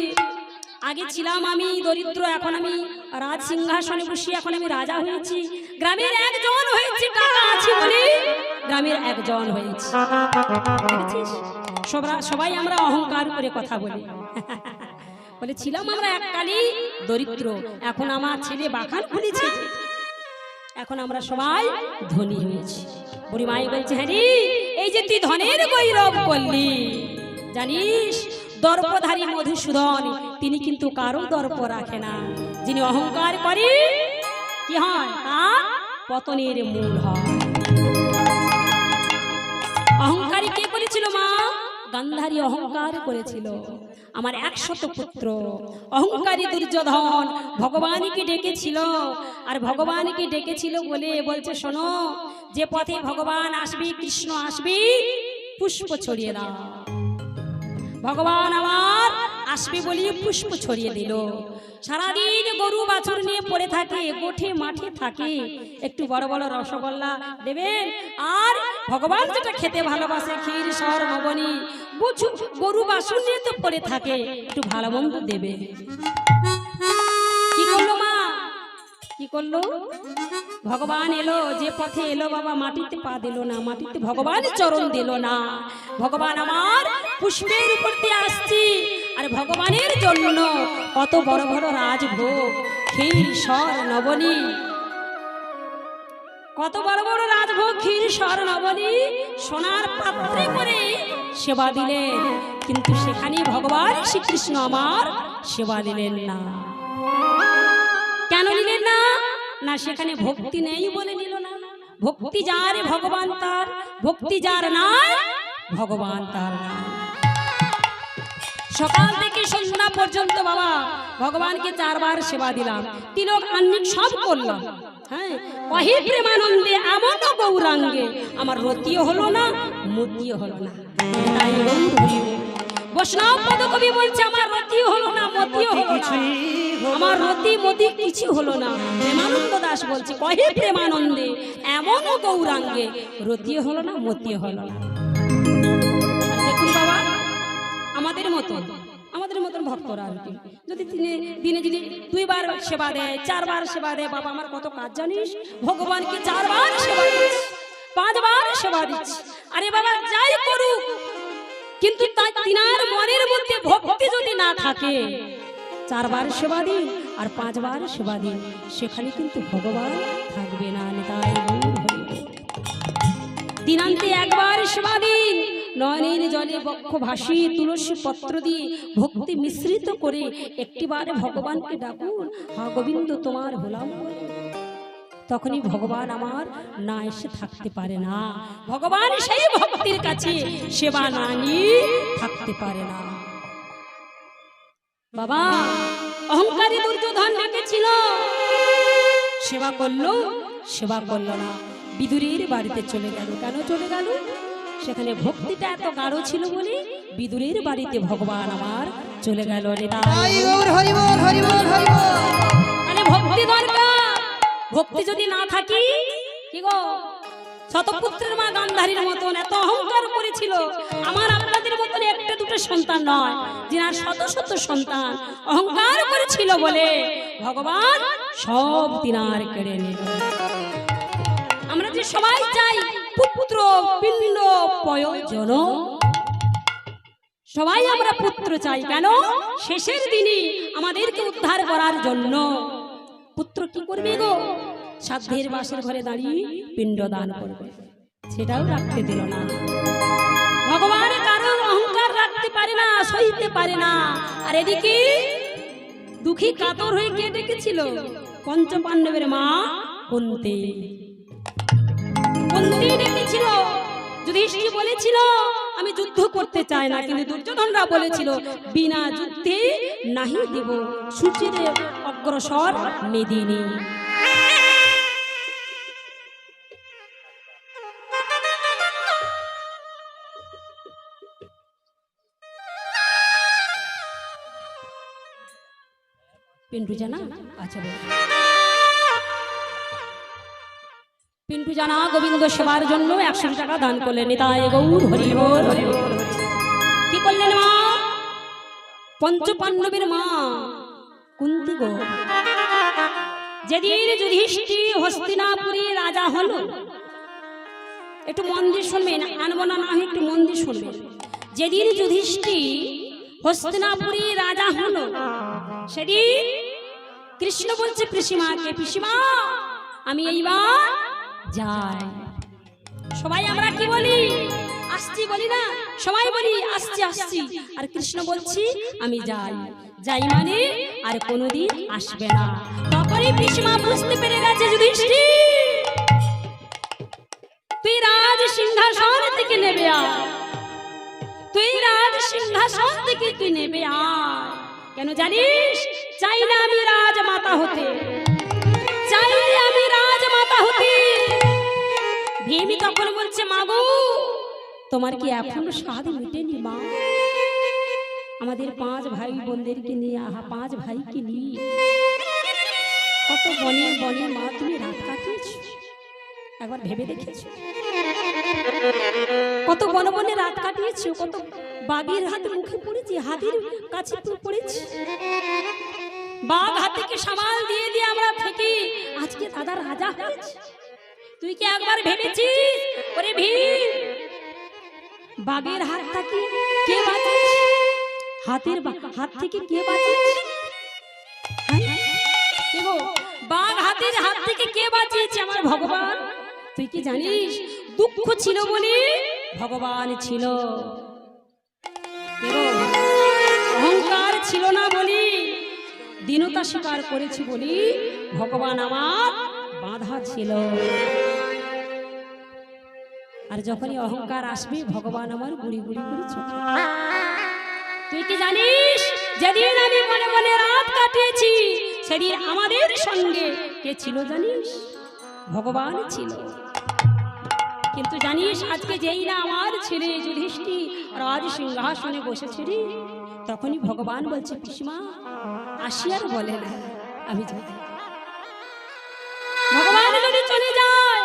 আগে ছিলাম আমি দরিদ্র, এখন আমি রাজ সিংহাসনে বসি, এখন আমি রাজা হয়েছি। গ্রামের একজন হয়েছে, টাকা আছে বলে গ্রামের একজন হয়েছে। সবাই আমরা অহংকার করে কথা বলি। বলেছিলাম আমরা এককালে দরিদ্র, এখন আমার ছেলে বাগান খুলেছে, এখন আমরা সবাই ধনী হয়েছি। বুড়ি মাই বলছে, হ্যাঁ রে, এই যে তুই ধনের গৌরব করলি, জানিস দর্পধারী মধুসূদন তিনি কিন্তু কারো দর্প রাখে না। যিনি অহংকার করে কি হয়, তার পতনের মূল হয়। অহংকারী কে করেছিল মা? গান্ধারী অহংকার করেছিল। আমার 100 পুত্র অহংকারী দুর্যোধন ভগবানকে ডেকেছিল, আর ভগবানকে ডেকেছিল বলে বলছে, শোনো, যে পথে ভগবান আসবে, কৃষ্ণ আসবে, পুষ্প ছড়িয়ে দাও। ভগবান আমার আসবে বলিয়ে পুষ্প ছড়িয়ে দিল। সারাদিন গরু বাছুর নিয়ে পড়ে থাকে, গোঠে মাঠে থাকে, একটু বড় বড় রসগোল্লা দেবেন, আর ভগবান যেটা খেতে ভালোবাসে ক্ষীর সর নবনী, গরু বাছুর নিয়ে তো পড়ে থাকে, একটু ভালো মন্দ দেবে। কি করলো মা? কি করলো? ভগবান এলো, যে পথে এলো বাবা মাটিতে পা দিল না, মাটিতে ভগবান চরণ দিল না। ভগবান আমার পুষ্পের উপর দিয়ে আসছি, আর ভগবানের জন্য কত বড় বড় রাজভোগ, ক্ষীর সর নবনী, কত বড় বড় রাজভোগ, ক্ষীর সর নবনী সোনার পাত্রে করে সেবা দিলেন। কিন্তু সেখানে ভগবান শ্রীকৃষ্ণ আমার সেবা দিলেন না। কেন নিলেন না? না সেখানে ভক্তি নেই বলে নিল না। ভক্তি যার ভগবান তার, ভক্তি যার নাই ভগবান তার নাই। সকাল থেকে সন্ধ্যা পর্যন্ত বাবা ভগবানকে 4 বার সেবা দিলাম, তিলক আহ্নিক সব করলাম। হ্যাঁ, কহি প্রেমানন্দে এমন গৌরাঙ্গে আমার রতিও হলো না, মতিও হলো না। তাই গৌর হরি বৈষ্ণব পদকবি বলছে আমার রতিও হলো না, মতিও হলো না, আমার রতি মতি কিছু হলো না। প্রেমানন্দ দাস বলছে কহে প্রেমানন্দে এমন গৌরাঙ্গে রতিও হলো না, মতিও হলো না। দেখুন বাবা, আমাদের মতন ভক্তরা আর কি যদি দিনে যদি 2 বার সেবা দেয়, 4 বার সেবা দেয়, বাবা আমার কত কাজ জানিস? ভগবানকে 4 বার সেবা দিচ্ছি, 5 বার সেবা দিচ্ছি। আরে বাবা যাই করুক, কিন্তু তিনার মনের মধ্যে ভক্তি যদি না থাকে, 4 বার সেবা দিন আর 5 বার সেবা দিন, সেখানে কিন্তু ভগবান থাকবে না। তাই দিনান্তে 1 বার সেবা দিন, নয়নের জলে বক্ষ ভাসি তুলসী পত্র দিয়ে ভক্তি মিশ্রিত করে একটিবারে ভগবানকে ডাকুন, হা গোবিন্দ তোমার হলাম বলে। তখনই ভগবান আমার না এসে থাকতে পারে না। ভগবান সেই ভক্তির কাছে সেবা না নিয়ে থাকতে পারে না। বাবা অহংকারী দুর্যোধন ডেকেছিল, সেবা করলো, সেবা করলো না, বিদুরের বাড়িতে চলে গেল। কেন চলে গেল? সেখানে ভক্তিটা এত গাঢ় ছিল বলে বিদুরের বাড়িতে ভগবান আমার চলে গেল। তাহলে ভক্তি দরকার। ভক্তি যদি না থাকি কি গো, শতপুত্রের মা গান্ধারীর মতন এত অহংকার করেছিল, আমার আপনাদের মতন 1-2 সন্তান নয়, যিনার শত শত সন্তান, অহংকার করেছিল বলে ভগবান সব তিনার কেড়ে নিল। আমরা যে সবাই চাই পুত্র পিণ্ড প্রয়োজন, সবাই আমরা পুত্র চাই। কেন? শেষের দিনে আমাদেরকে উদ্ধার করার জন্য। পুত্র কি করবে গো? সাধ্যের বাসের ঘরে দাঁড়িয়ে পিণ্ড দান করবে, সেটাও রাখতে দিল না। ভগবান কারোর অহংকার রাখতে পারে না, সইতে পারে না। আর এদিকে দুঃখী কাতর হয়ে কে ডেকেছিল? পঞ্চপাণ্ডবের মা কুন্তী। কুন্তী ডেকেছিল। যুধিষ্ঠির বলেছিল আমি যুদ্ধ করতে চাই না, কিন্তু দুর্যোধনরা বলেছিল বিনা যুদ্ধে নাহি দেব সূর্যের অগ্রসর মেদিনী। পিন্টু জানা? আচ্ছা পিন্টু জানা গোবিন্দ সেবার জন্য 100 টাকা দান করলেন। নিতাই গৌর হরি বল। কি করলেন মা? পঞ্চপাণ্ডবের মা কুন্তী গো, যেদিন যুধিষ্ঠির হস্তিনাপুরী রাজা হলো, একটু মন দিয়ে শুনবেন, আনবো না হয় একটু মন দিয়ে শুনবেন। যেদিন যুধিষ্ঠির হস্তিনাপুরী রাজা হলো, সেদিন কৃষ্ণ বলছে পিসিমাকে, পিসিমা আমি এইবার যাই। সবাই আমরা কি বলি? আসছি বলি না? সবাই বলি আসছি আসছি। আর কৃষ্ণ বলছি আমি যাই। যাই মানে আর কোনোদিন আসবে না। তখনই পিসিমা বুঝতে পেরে গেছে যুধিষ্ঠির তুই রাজ সিংহাসন থেকে নেবে আয়, তুই রাজ সিংহাসন থেকে তুই নেবে আয়। কেন জানিস? চাই না আমি রাজমাতা হতে, চাইলে আমি রাজমাতা হতে। ভীমি তখন বলছে মাগো তোমার কি এখনো স্বাদ মিটেনি মা? আমাদের 5 ভাই বোনদেরকে নিয়ে, 5 ভাইকে নিয়ে কত বনে বনে মা তুমি রাত কাটিয়েছ, একবার ভেবে দেখেছো? কত বনে বনে রাত কাটিয়েছো, কত বাঘের হাতে মুখে পড়েছি, হাতির কাছে পড়েছি। বাঘ হাতিকে সামাল দিয়ে দিয়ে আমরা থেকে আজকে দাদা রাজা হয়েছে। তুই কি একবার ভেবেছিস ওরে ভীম, বাঘের হাত থেকে কে বাঁচিয়েছে? হাতের হাত থেকে কে বাঁচিয়েছে? কে গো? বাঘ হাতের হাত থেকে কে বাঁচিয়েছে? আমার ভগবান। তুই কি জানিস দুঃখ ছিল বলে ভগবান ছিল, কে গো? অহংকার ছিল না বলি, দীনতা স্বীকার করেছি বলি ভগবান আমার বাধা ছিল। আর যখনই অহংকার আসবে ভগবান আমার গুড়ি গুড়ি করে ছুটে। তুই কি জানিস যেদিন আমি মনে মনে রাত কাটিয়েছি সেদিন আমাদের সঙ্গে কে ছিল জানিস? ভগবান ছিল। কিন্তু জানিস আজকে যেই না আমার ছেলে যুধিষ্ঠির রাজ সিংহাসনে বসেছে রে, তখনই ভগবান বলছে পিসমা আসি আর বলে না আমি যাই। ভগবান যদি চলে যায়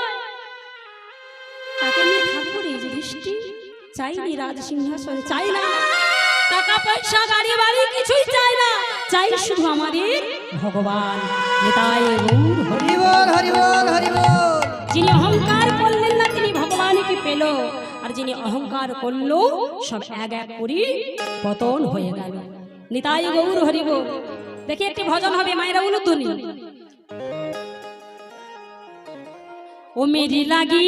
তাকে নিয়ে থাকবো রে যুধিষ্ঠির। চাইনি রাজ সিংহাসন, চাই না টাকা পয়সা গাড়ি বাড়ি কিছুই চাই না, চাই শুধু আমাদের ভগবান। নিতাই গৌর হরি বল, হরি বল, হরি বল। যিনি অহংকার করলেন না তিনি ভগবানকে পেল, আর যিনি অহংকার করলো সব এক এক করে পতন হয়ে গেল। নিতাই গৌর হরি বল। দেখি একটি ভজন হবে মায়েরা উলুধ্বনি। ও মেরি লাগি,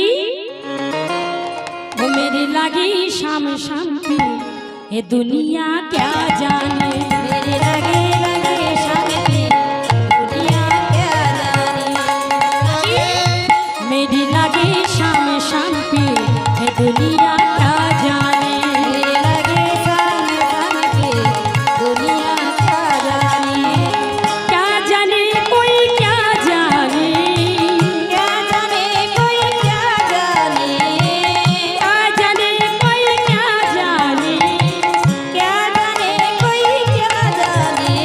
ও মেরি লাগি শাম শাম পি ये दुनिया क्या जाने, मेरे लगे लगे शाम पी दुनिया क्या जाने, मेरी लगे शाम शाम पी ये दुनिया क्या जाने, मेरे लगे शाम शाम पी दुनिया क्या जाने, क्या जाने कोई क्या जाने, क्या जाने कोई क्या जाने, क्या जाने कोई क्या जाने, क्या जाने कोई क्या जाने,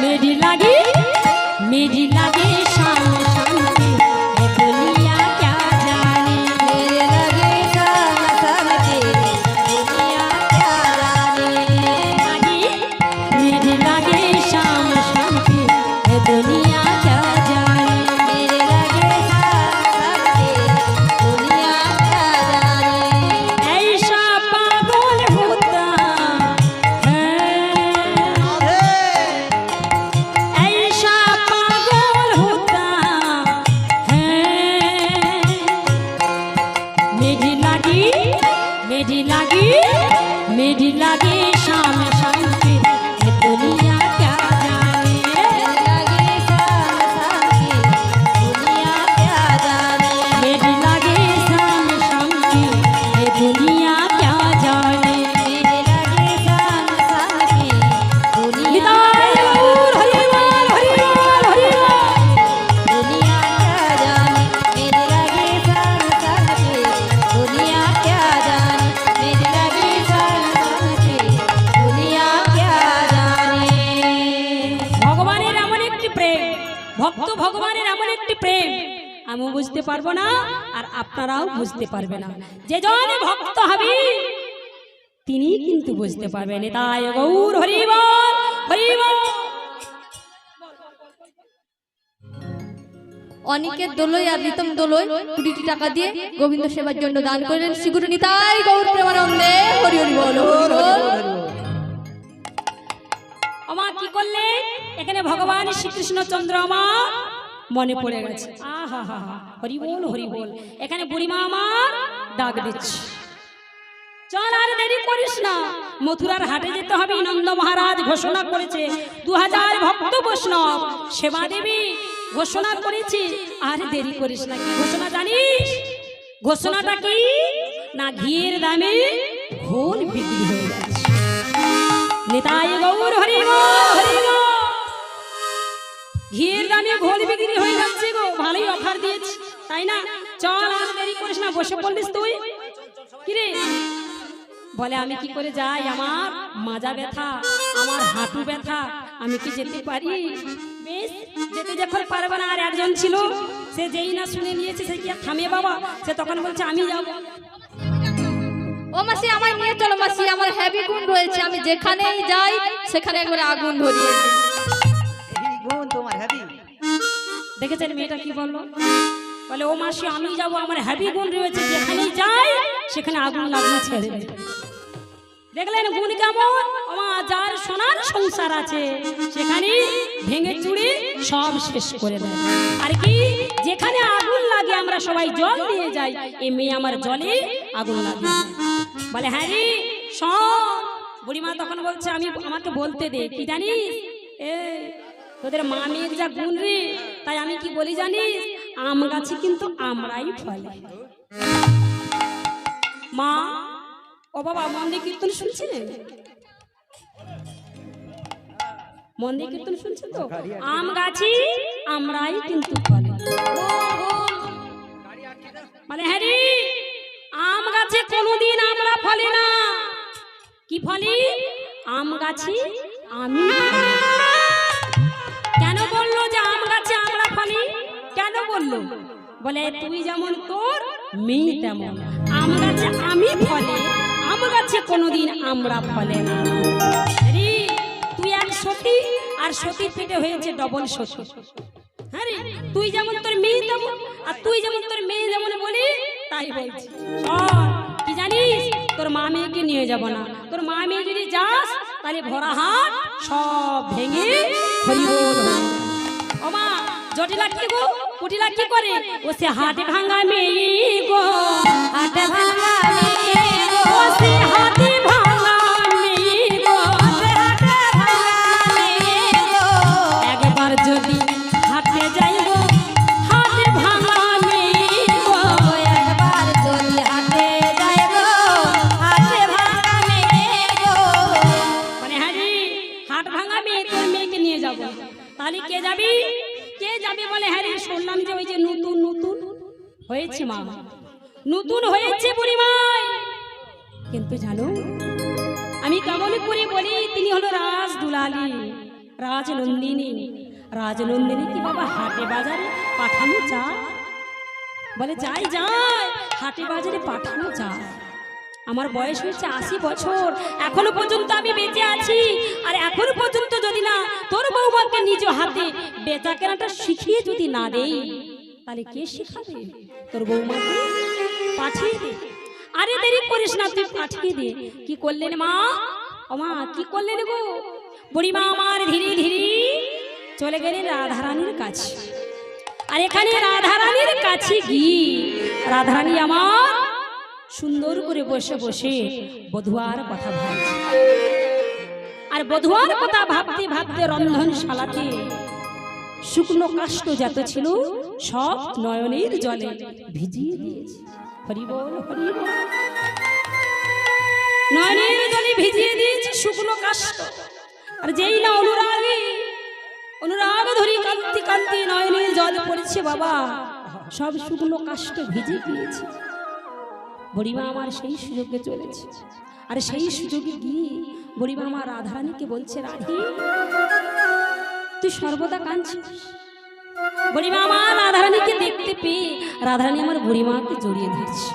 मेरी लगी मेरी लगी शाम शाम की ये दुनिया क्या जाने, मेरे लगे शाम शाम की दुनिया क्या जाने, मेरी लगी शाम शाम की ये दुनिया क्या जाने, मेरे लगे शाम शाम की दुनिया क्या जाने, ऐसा पागल होता है, ऐसा पागल होता है, मेरी लगी मेरी लगी मेरी लगी शाम शाम की ये दुनिया क्या जाने, मेरी लगी शाम शाम की दुनिया क्या जाने, मेरी लगी शाम शाम की ये दुनिया क्या जाने, मेरी लगी शाम शाम की दुनिया क्या दुनिया क्या जाने, मेरी लगी शाम शाम की दुनिया क्या जाने, मेरी लगी शाम शाम की दुनिया क्या जाने। ভগবানের এমন একটি প্রেম, ভক্ত ভগবানের এমন একটি প্রেম আমি বুঝতে পারবো না আর আপনারাও বুঝতে পারবে না। যে জন ভক্ত হবে তিনি কিন্তু বুঝতে পারবেন। তাই গৌর হরি বল, হরি বল। অনিকেত দোলই আর রিতম দোলই 20 টাকা দিয়ে গোবিন্দ সেবার জন্য দান করলেন। শ্রীগুরু নিতাই গৌর প্রেমানন্দে হরি হরি বল, হরি বল। আমা কি করলে এখানে ভগবান শ্রীকৃষ্ণচন্দ্র আমার মনে পড়ে গেছে। আহা হা হা, হরি বল, হরি বল। এখানে বুড়িমা আমার ডাক দিচ্ছে, চল আর দেরি করিস না, মথুরার হাটে যেতে হবে। নন্দ মহারাজ ঘোষণা করেছে 2000 ভক্ত বৈষ্ণব সেবা দেবী ঘোষণা করেছে, আর দেরি করিস না। কি ঘোষণা জানিস? ঘোষণাটা কি না, ঘিয়ের দামে ঘোল বিক্রি হয়ে যাচ্ছে। নিতাই গৌর হরি বল, হরি বল। ঘিয়ের দামে ঘোল বিক্রি হয়ে যাচ্ছে গো, ভালোই অফার দিয়েছি তাই না? চল আর দেরি করিস না। বসে পড়লিস তুই কিরে? বলে আমি কি করে যাই, আমার মাজা ব্যথা, আমার হাঁটু ব্যথা, আমি কি যেতে পারি? বেশ, যেতে যখন পারবে না। আর একজন ছিল, সে যেই না শুনে নিয়েছে সে কি আর থামে বাবা, সে তখন বলছে আমি যাব। ও মাসি আমায় নিয়ে চলো মাসি, আমার হেভি গুণ রয়েছে, আমি যেখানেই যাই সেখানে একবারে আগুন ধরিয়ে দিই। এই গুণ তোমার হ্যাপি। দেখেছেন মেয়েটা কি বললো? বলে ও মাসি আমি যাবো, আমার হ্যাভি গুণ রয়েছে, যেখানেই যাই সেখানে আগুন লাগিয়ে ছেড়ে দেবে। দেখলেন গুণ কেমন? আমার যার সোনার সংসার আছে সেখানে ভেঙে চুড়ে সব শেষ করে দেয়। আর কি যেখানে আগুন লাগে আমরা সবাই জল দিয়ে যাই, এই মেয়ে আমার জলে আগুন লাগে। বলে হ্যাঁ রে সব। বুড়িমা তখন বলছে আমি আমাকে বলতে দে, কি জানিস এ তোদের মা মেয়ের যা গুণ রে, তাই আমি কি বলি জানিস, আম গাছে কিন্তু আমরাই ফলে। মা ও বাবা মন্দির কীর্তন শুনছিলেন? মন্দির কীর্তন শুনছেন তো? আম গাছে আমরাই কিন্তু ফলে। মানে হ্যাঁ রে আম গাছে কোনোদিন আমরা ফলে না। কি ফলে? আম গাছে আমি। কেন বললো যে আম গাছে আমরা ফলি? কেন বললো? বলে তুই যেমন তোর মেয়ে তেমন, আম গাছে আমি ফলে, আম গাছে কোনোদিন আমরা ফলে না। রে তুই এক সতী, আর সতীর পেটে হয়েছে ডবল সতী। হ্যাঁ রে তুই যেমন তোর মেয়ে তেমন, আর তুই যেমন তোর মেয়ে যেমন বলি তাই বলছি। কি জানিস তোর মা মেয়েকে নিয়ে যাব না, তোর মা মেয়ে যদি যাস তাহলে ভরা হাট সব ভেঙে হরিবোল। ও মা জটিলা কি গো, কুটিলা কি করে? ও সে হাট ভাঙা মেয়ে গো, হাট ভাঙা মেয়ে গো, ও সে হাটে ভাঙা মেয়ে গো, হাট ভাঙা মেয়ে গো। একবার যদি হাটে যাই গো, হাট ভাঙা মেয়ে গো, একবার যদি হাটে যাই গো, হাট ভাঙা মেয়ে গো। মানে হ্যাঁ রে হাট ভাঙা মেয়ে, তোর মেয়েকে নিয়ে যাব। তাহলে কে যাবি? কে যাবে? বলে হ্যাঁ রে শুনলাম যে ওই যে নতুন নতুন হয়েছে মা, নতুন হয়েছে বুড়িমাই। কিন্তু জানো আমি কেমন করে বলি, তিনি হলো রাজ দুলালী, রাজনন্দিনী। রাজনন্দিনী কি বাবা হাটে বাজারে পাঠানো যায়? বলে যাই যাই, হাটে বাজারে পাঠানো যায়। আমার বয়স হয়েছে 80 বছর, এখনো পর্যন্ত আমি বেঁচে আছি। আর এখনো পর্যন্ত যদি না তোর বৌমাকে নিজ হাতে বেচা কেনাটা শিখিয়ে যদি না দেই, তাহলে কে শিখাবে? তোর বৌমাকে পাঠিয়ে দে। আরে দেরি করিস না, তুই পাঠিয়ে দে। কি করলেন মা? ও মা কি করলেন গো? বুড়িমা আমার ধীরে ধীরে চলে গেলেন রাধারানীর কাছে। আর এখানে রাধারানীর কাছে গিয়ে রাধারানী আমার সুন্দর করে বসে বসে বধুয়ার কথা ভাবছে। আর বধুয়ার কথা ভাবতে ভাবতে রন্ধনশালাতে শুকনো কাষ্ঠ যত ছিল সব নয়নের জলে ভিজিয়ে দিয়েছে। হরি বল হরি বল। নয়নের জলে ভিজিয়ে দিয়েছে শুকনো কাষ্ঠ। আর যেই না অনুরাগ ধরি কান্তি কান্তি নয়নের জল পড়েছে বাবা, সব শুকনো কাষ্ঠ ভিজে গিয়েছে। বুড়িমা আমার সেই সুযোগে চলেছে। আর সেই সুযোগে গিয়ে বুড়িমা আমার রাধারানীকে বলছে, রাধি তুই সর্বদা কাঁদছিস। বুড়িমা আমার রাধারানীকে দেখতে পেয়ে রাধারানী আমার বুড়িমাকে জড়িয়ে ধরছে।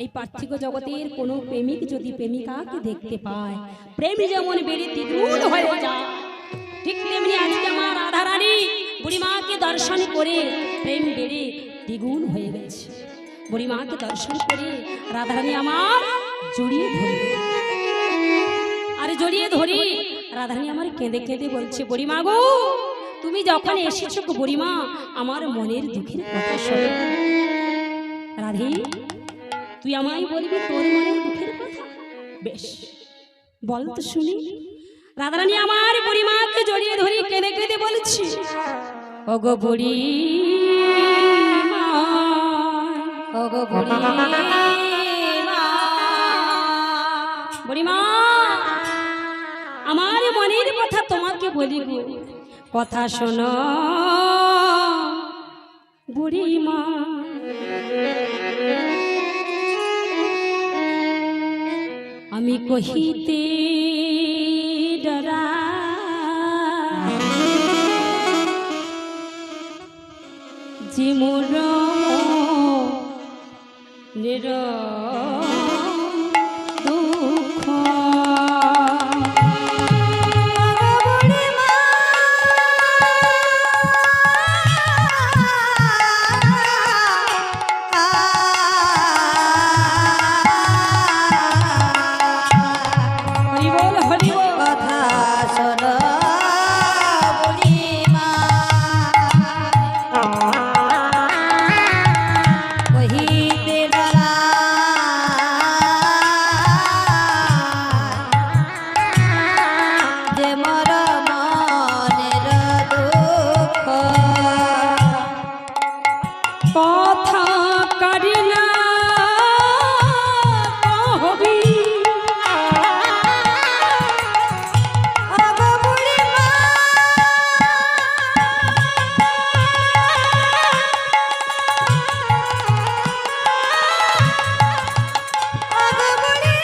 এই পার্থিব জগতের কোনো প্রেমিক যদি প্রেমিকাকে দেখতে পায়, প্রেম যেমন বেড়ে দ্বিগুণ হয়ে যায়, ঠিক তেমনি আজকে আমার রাধারানী বুড়িমাকে দর্শন করে প্রেম বেড়ে দ্বিগুণ হয়ে গেছে। বুড়িমাকে দর্শন করে রাধারানী আমার জড়িয়ে ধরে, আর জড়িয়ে ধরে রাধারানী আমার কেঁদে কেঁদে বলছে, বুড়িমা গো তুমি যখন এসেছো গো বুড়িমা, আমার মনের দুঃখের কথা শোনো। রাধে তুই আমায় বলবি তোর মনের দুঃখের কথা? বেশ বল তো শুনি। রাধারানী আমার বুড়িমাকে জড়িয়ে ধরে কেঁদে কেঁদে বলছি, ওগো বুড়ি বুড়িমা, আমার মনের কথা তোমাকে বলি গো, কথা শোনো বুড়িমা। আমি কহিতে ডরা যে মোর দিলের দুঃখ হরি বল হরি বল। কথা শোনো বলি মা কহিতে ডরা যে মর মনের দুঃখ কথা কারি না কহবি আগো বুড়ি মা আগো বুড়ি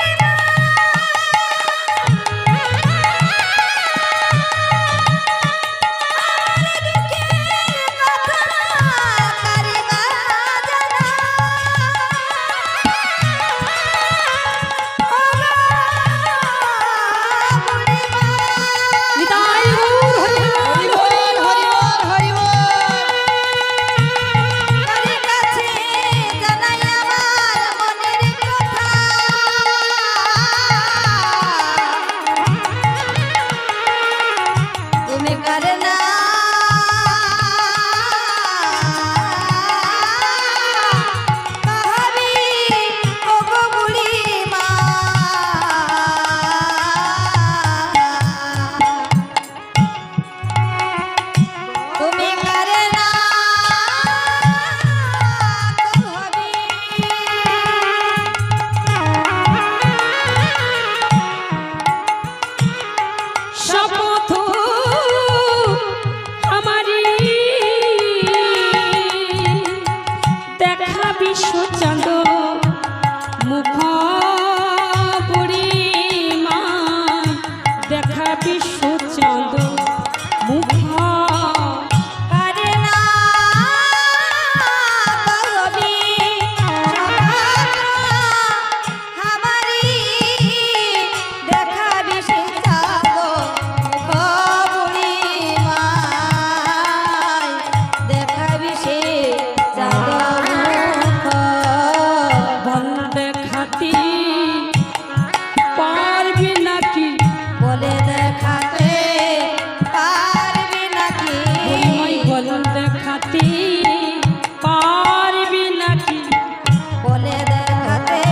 নিতাই গৌর হরি বল। হরি বল হরি বল কারে কাছে জানাই আমার মনের কথা তুমি কারে না কাহাবি ওগো বুড়ি মা তুমি কারে না কাহাবি শপথ আমারি দেখা বিশ্ব চাঁদ মুখ বুড়ি মা দেখা বিশ্ব চাঁদ মুখ কারে না কাহাবি আমারি দেখা বিশে জাগো বুড়ি মাই দেখা বিশে জাগো বল দেখাতি পারবি নাকি বলে দেখাতে পারবি নাকি বলিমাই বল দেখাতি পারবি নাকি বলে দেখাতে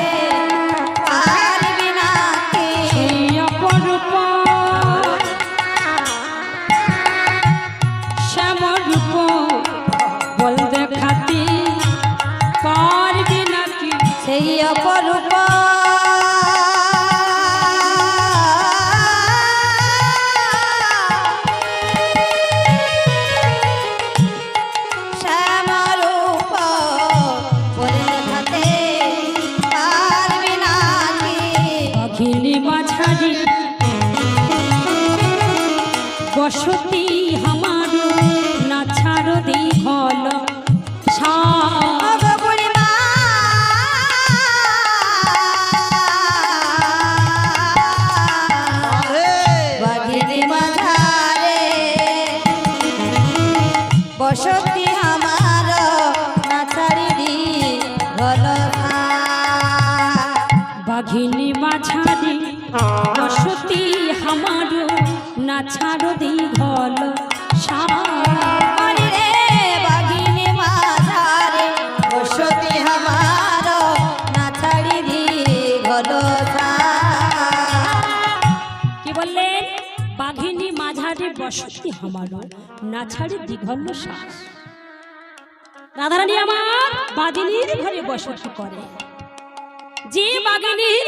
পারবি নাকি সেই অপরূপ শ্যামরূপ বল দেখাতি পারবি নাকি সেই অপরূপ শ্যামরূপ বলে দেখাতে পারবি নাকি অখিলি মাঝারি বসতি আমার না ছাড় দীঘল ওগো বুড়ি মা বাঘিনী মাঝারে বসতি আমার না ছাড়িবি ঘল বাঘিনী মাঝারি বসতি আমার না ছাড় দীঘল রে বাঘিনী মাঝারে বসতি আমার না ছাড়িবি ঘল কি বললেন বাঘিনী মাঝারি বসতি আমার না ছাড়ি দীঘল শ্বাস রাধারানী আমার বাঘিনীর ঘরে বসতি করে যে বাঘিনীর